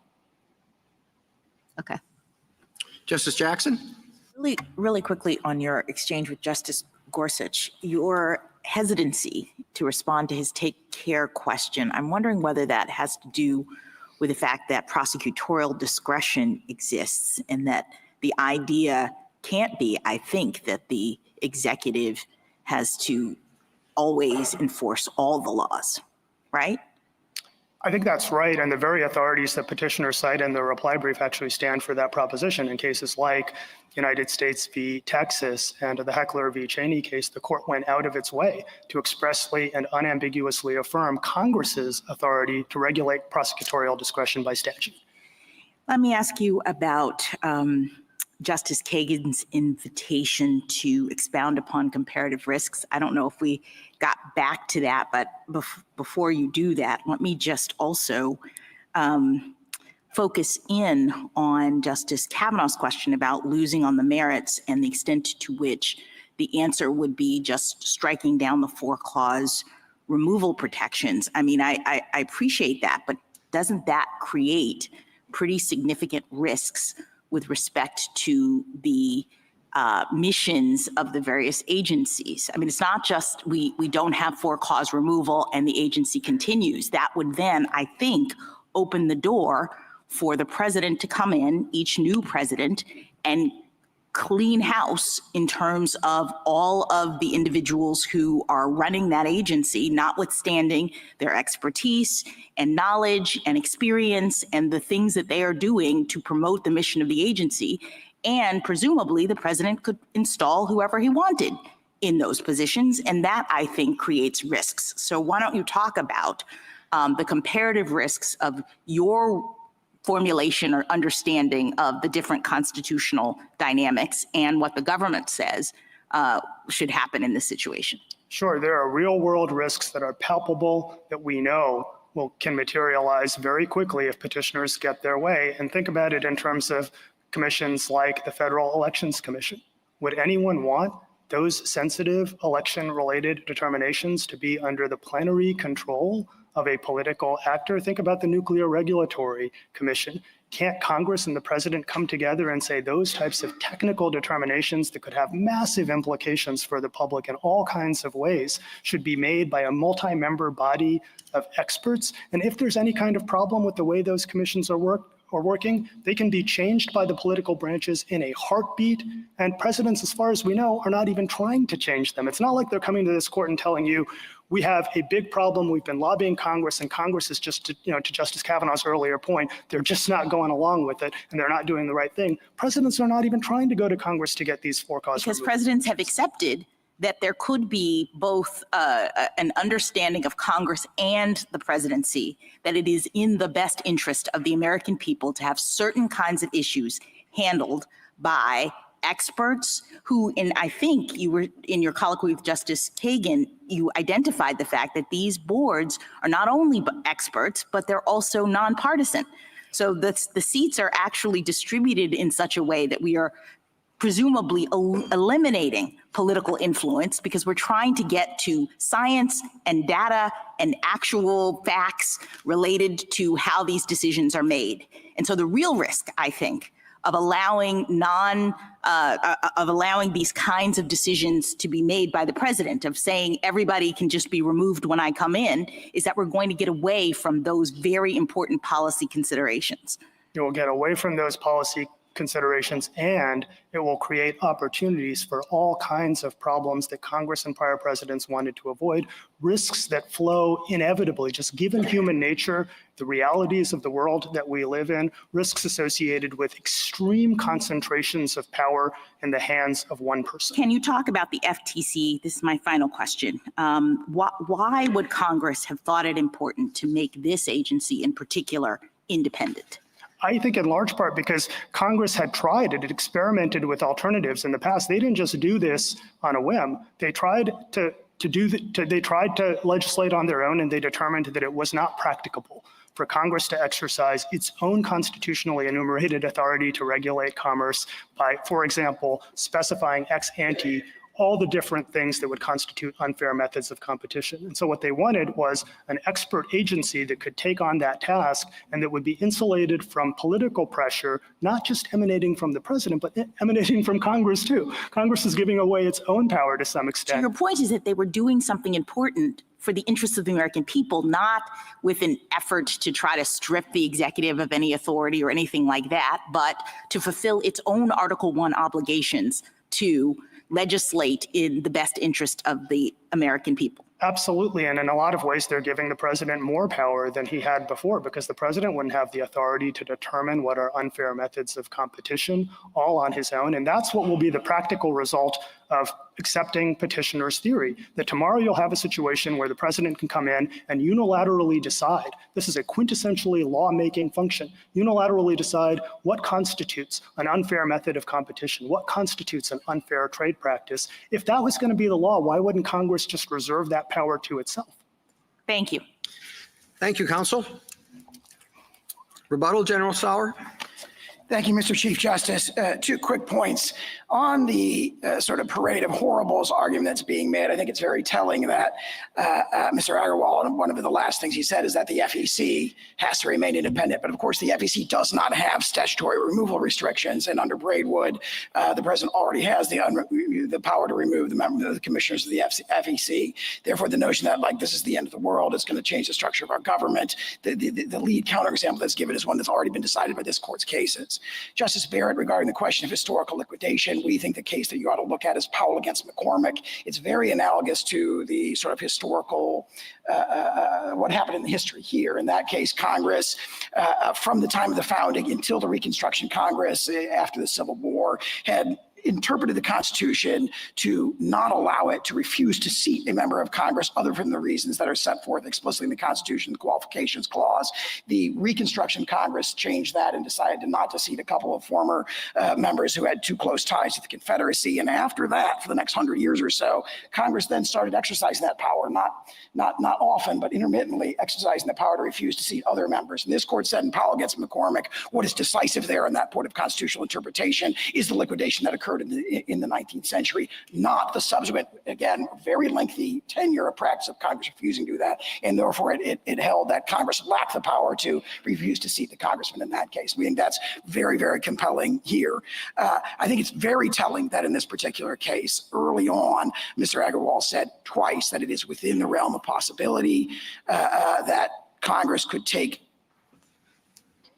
Okay. Justice Jackson? Really quickly on your exchange with Justice Gorsuch, your hesitancy to respond to his take care question, I'm wondering whether that has to do with the fact that prosecutorial discretion exists and that the idea can't be, I think, that the executive has to always enforce all the laws, right? I think that's right, and the very authorities that petitioners cite in the reply brief actually stand for that proposition. In cases like United States v. Texas and the Heckler v. Cheney case, the court went out of its way to expressly and unambiguously affirm Congress's authority to regulate prosecutorial discretion by statute. Let me ask you about Justice Kagan's invitation to expound upon comparative risks. I don't know if we got back to that, but before you do that, let me just also focus in on Justice Kavanaugh's question about losing on the merits and the extent to which the answer would be just striking down the 4-clause removal protections. I mean, I appreciate that, but doesn't that create pretty significant risks with respect to the missions of the various agencies? I mean, it's not just we don't have 4-clause removal and the agency continues. That would then, I think, open the door for the president to come in, each new president, and clean house in terms of all of the individuals who are running that agency, notwithstanding their expertise and knowledge and experience and the things that they are doing to promote the mission of the agency. And presumably the president could install whoever he wanted in those positions. And that, I think, creates risks. So why don't you talk about the comparative risks of your formulation or understanding of the different constitutional dynamics and what the government says should happen in this situation? Sure, there are real world risks that are palpable that we know can materialize very quickly if petitioners get their way. And think about it in terms of commissions like the Federal Elections Commission. Would anyone want those sensitive election-related determinations to be under the plenary control of a political actor? Think about the Nuclear Regulatory Commission. Can't Congress and the president come together and say those types of technical determinations that could have massive implications for the public in all kinds of ways should be made by a multi-member body of experts? And if there's any kind of problem with the way those commissions are working, they can be changed by the political branches in a heartbeat. And presidents, as far as we know, are not even trying to change them. It's not like they're coming to this court and telling you, we have a big problem, we've been lobbying Congress, and Congress is just, to Justice Kavanaugh's earlier point, they're just not going along with it, and they're not doing the right thing. Presidents are not even trying to go to Congress to get these 4-clause Because removals. presidents have accepted that there could be both an understanding of Congress and the presidency, that it is in the best interest of the American people to have certain kinds of issues handled by experts who, and I think you were in your colloquy with Justice Kagan, you identified the fact that these boards are not only experts, but they're also nonpartisan. So the seats are actually distributed in such a way that we are presumably eliminating political influence because we're trying to get to science and data and actual facts related to how these decisions are made. And so the real risk, I think, of allowing these kinds of decisions to be made by the president, of saying everybody can just be removed when I come in, is that we're going to get away from those very important policy considerations. You will get away from those policy considerations, and it will create opportunities for all kinds of problems that Congress and prior presidents wanted to avoid, risks that flow inevitably, just given human nature, the realities of the world that we live in, risks associated with extreme concentrations of power in the hands of one person. Can you talk about the FTC? This is my final question. Why would Congress have thought it important to make this agency in particular independent? I think in large part because Congress had tried it, experimented with alternatives in the past. They didn't just do this on a whim. They tried to legislate on their own, and they determined that it was not practicable for Congress to exercise its own constitutionally enumerated authority to regulate commerce by, for example, specifying ex ante all the different things that would constitute unfair methods of competition. And so what they wanted was an expert agency that could take on that task and that would be insulated from political pressure, not just emanating from the president, but emanating from Congress too. Congress is giving away its own power to some extent. So your point is that they were doing something important for the interests of the American people, not with an effort to try to strip the executive of any authority or anything like that, but to fulfill its own Article I obligations to legislate in the best interest of the American people. Absolutely, and in a lot of ways, they're giving the president more power than he had before, because the president wouldn't have the authority to determine what are unfair methods of competition all on his own. And that's what will be the practical result of accepting petitioner's theory, that tomorrow you'll have a situation where the president can come in and unilaterally decide. This is a quintessentially lawmaking function. Unilaterally decide what constitutes an unfair method of competition, what constitutes an unfair trade practice. If that was going to be the law, why wouldn't Congress just reserve that power to itself? Thank you. Thank you, counsel. Rebuttal, General Sauer. Thank you, Mr. Chief Justice. 2 quick points. On the sort of parade of horribles argument that's being made, I think it's very telling that Mr. Agarwal, one of the last things he said is that the FEC has to remain independent. But of course, the FEC does not have statutory removal restrictions. And under Braidwood, the president already has the power to remove the commissioners of the FEC. Therefore, the notion that like this is the end of the world, it's going to change the structure of our government, the lead counterexample that's given is one that's already been decided by this court's cases. Justice Barrett, regarding the question of historical liquidation, we think the case that you ought to look at is Powell against McCormick. It's very analogous to the sort of historical, what happened in the history here. In that case, Congress, from the time of the founding until the Reconstruction Congress after the Civil War, had interpreted the Constitution to not allow it to refuse to seat a member of Congress other than the reasons that are set forth explicitly in the Constitution, the Qualifications Clause. The Reconstruction Congress changed that and decided not to seat a couple of former members who had too close ties to the Confederacy. And after that, for the next 100 years or so, Congress then started exercising that power, not often, but intermittently exercising the power to refuse to seat other members. And this court said in Powell against McCormick, what is decisive there in that point of constitutional interpretation is the liquidation that occurred in the 19th century, not the subsequent, again, very lengthy tenure of practice of Congress refusing to do that. And therefore, it held that Congress lacked the power to refuse to seat the congressman in that case. We think that's very, very compelling here. I think it's very telling that in this particular case, early on, Mr. Agarwal said twice that it is within the realm of possibility that Congress could take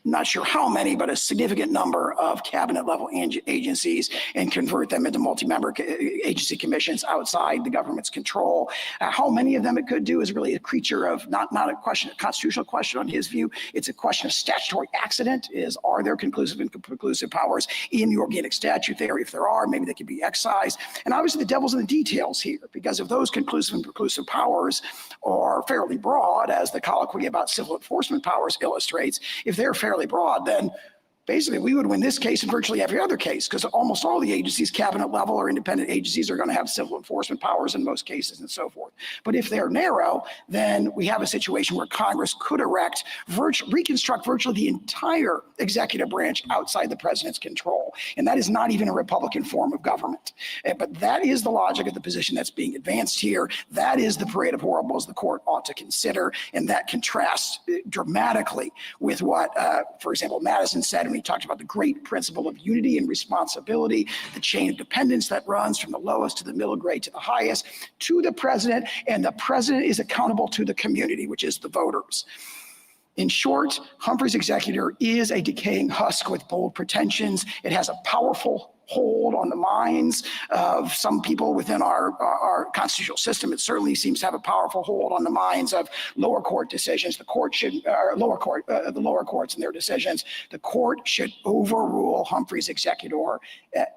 not sure how many, but a significant number of cabinet level agencies and convert them into multi-member agency commissions outside the government's control. How many of them it could do is really a creature of not a question, a constitutional question on his view. It's a question of statutory accident. Are there conclusive and conclusive powers in the organic statute there? If there are, maybe they could be excised. And obviously the devil's in the details here, because if those conclusive and preclusive powers are fairly broad, as the colloquy about civil enforcement powers illustrates, if they're fairly broad, then basically we would win this case and virtually every other case, because almost all the agencies, cabinet level or independent agencies, are going to have civil enforcement powers in most cases and so forth. But if they're narrow, then we have a situation where Congress could reconstruct virtually the entire executive branch outside the president's control. And that is not even a Republican form of government. But that is the logic of the position that's being advanced here. That is the parade of horribles the court ought to consider. And that contrasts dramatically with what, for example, Madison said when he talked about the great principle of unity and responsibility, the chain of dependence that runs from the lowest to the middle grade to the highest to the president, and the president is accountable to the community, which is the voters. In short, Humphrey's executor is a decaying husk with bold pretensions. It has a powerful hold on the minds of some people within our constitutional system. It certainly seems to have a powerful hold on the minds of lower court decisions. The court should, the lower courts and their decisions. The court should overrule Humphrey's executor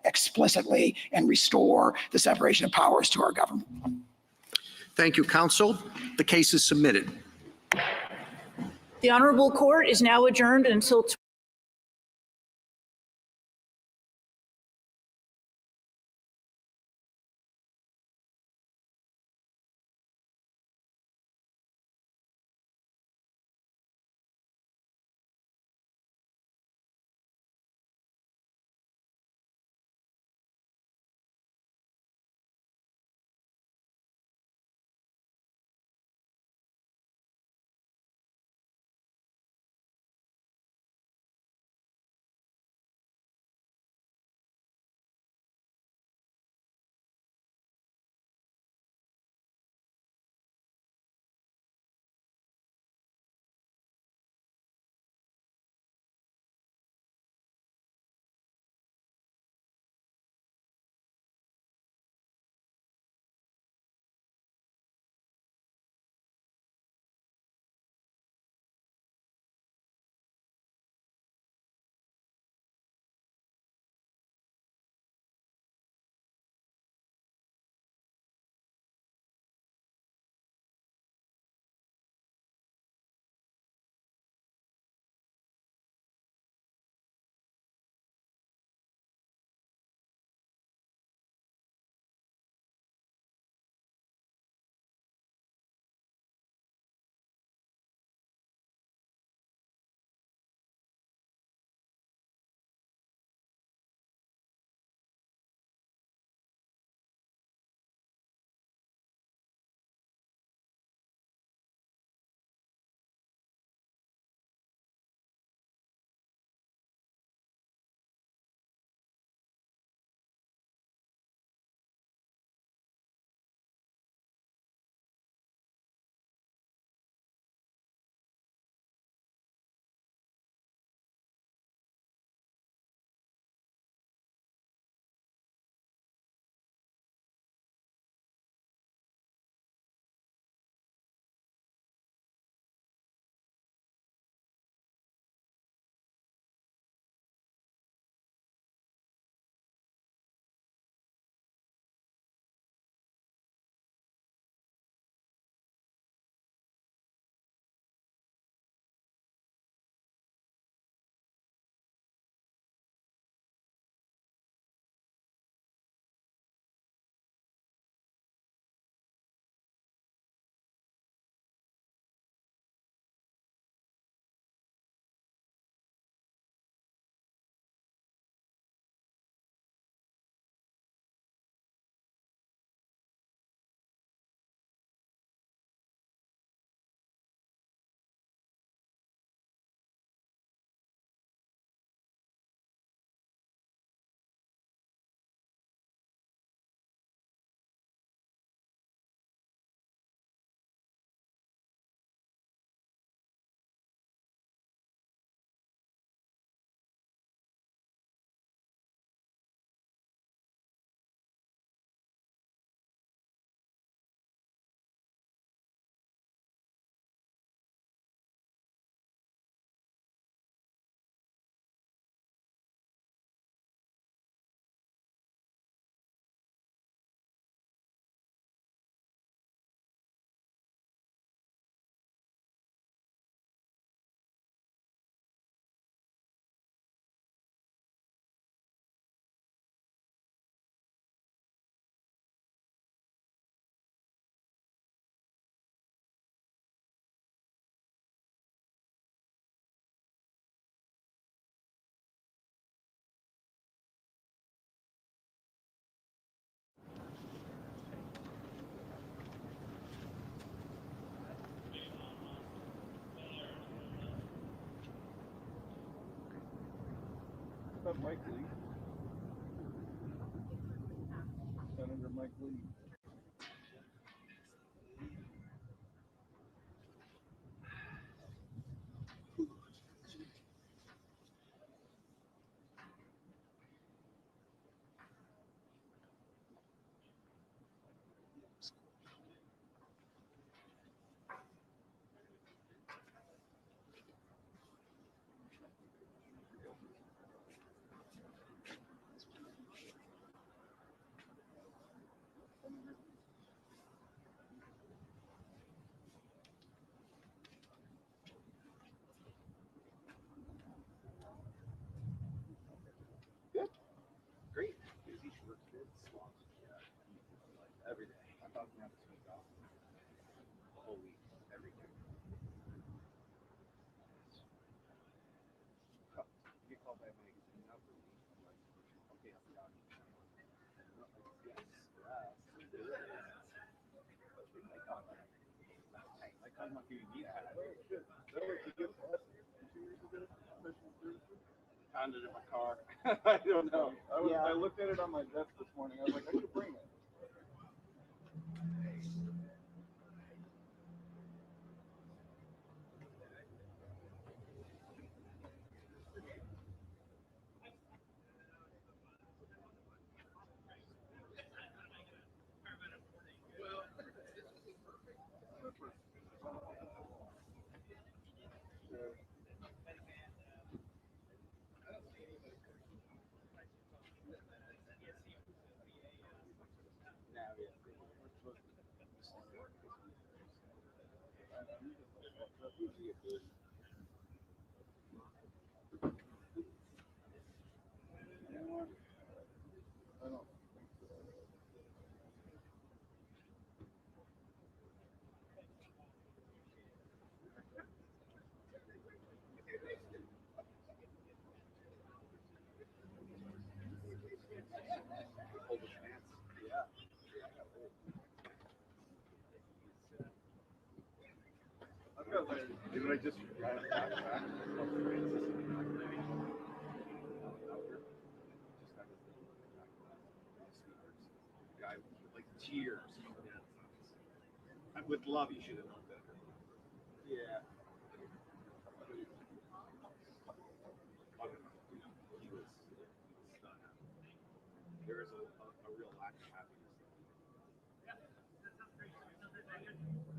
explicitly and restore the separation of powers to our government. Thank you, counsel. The case is submitted. The Honorable Court is now adjourned until about Mike Lee? Senator Mike Lee. Good. Great. Busy, short kids, slots. Yeah. Every day. I thought we had to take off the whole week, every day. You get called by a magazine, not for me. I'm like, okay, I forgot. Yes. Like, I'm not giving me that. That was a good lesson. 2 years ago, professional services. Found it in my car. I don't know. I looked at it on my desk this morning. I was like, I should bring it. I don't think so. Yeah. I've got like, didn't I just drive back? Guy with like tears. I would love you should have known better. Yeah. He was stunned. There is a real lack of happiness.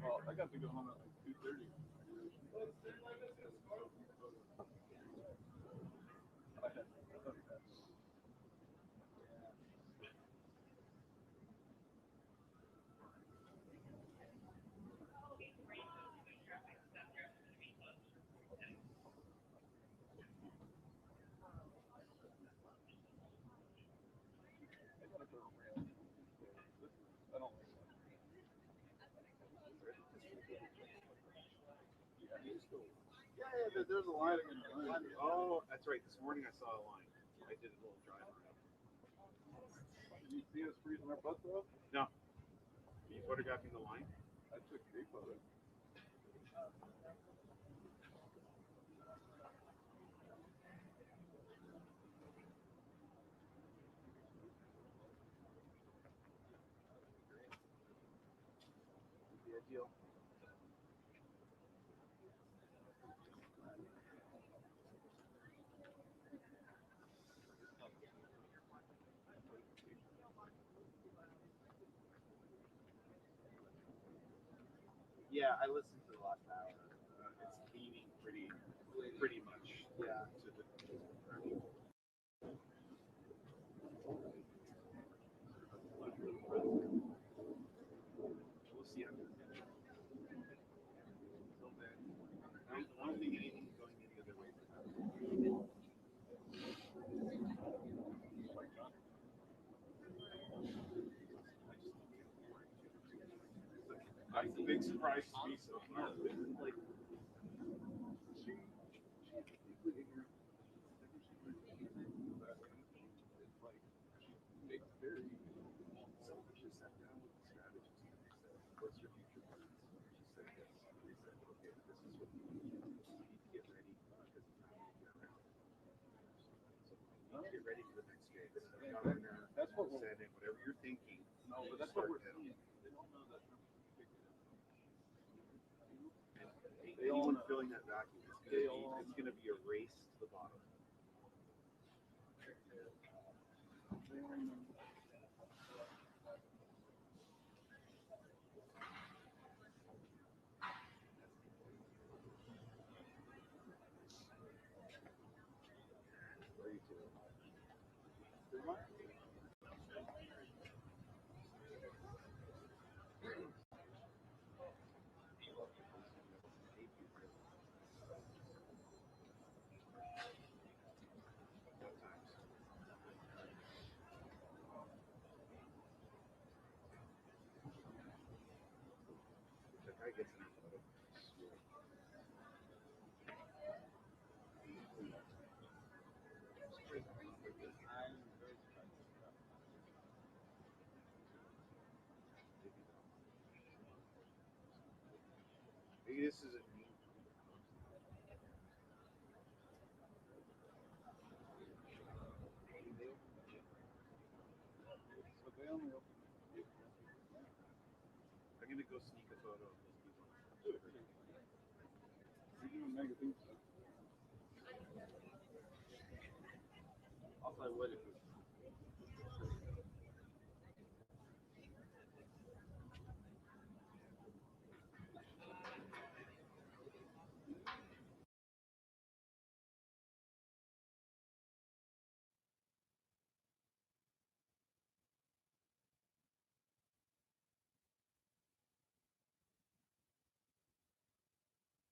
Well, I got to go home at like 2:30. I don't think so. Yeah, there's a line in the line. Oh, that's right. This morning I saw a line. I did a little drive around. Did you see us freezing our butts off? No. Are you photographing the line? I took a photo. The ideal. Yeah, I listened to the last hour. It's leaning pretty much. Yeah. To the. We'll see after the finish. Until then, I don't think anything's going any other way for them. That's a big surprise to me so far. Like, she completely ignorant. It's like, she makes very selfishly sat down with the strategist and they said, what's your future plans? She said yes. They said, okay, this is what you need to get ready because it's not going to be around. So, governor, that's what we're saying, whatever you're thinking. No, but that's what we're seeing. They don't know that Trump figured it out. Anyone filling that vacuum, it's gonna be a race to the bottom. That guy gets an athletic. Maybe this is a new. So they only open. I'm gonna go sneak a photo of those people. You can make a thing. I'll tell you what.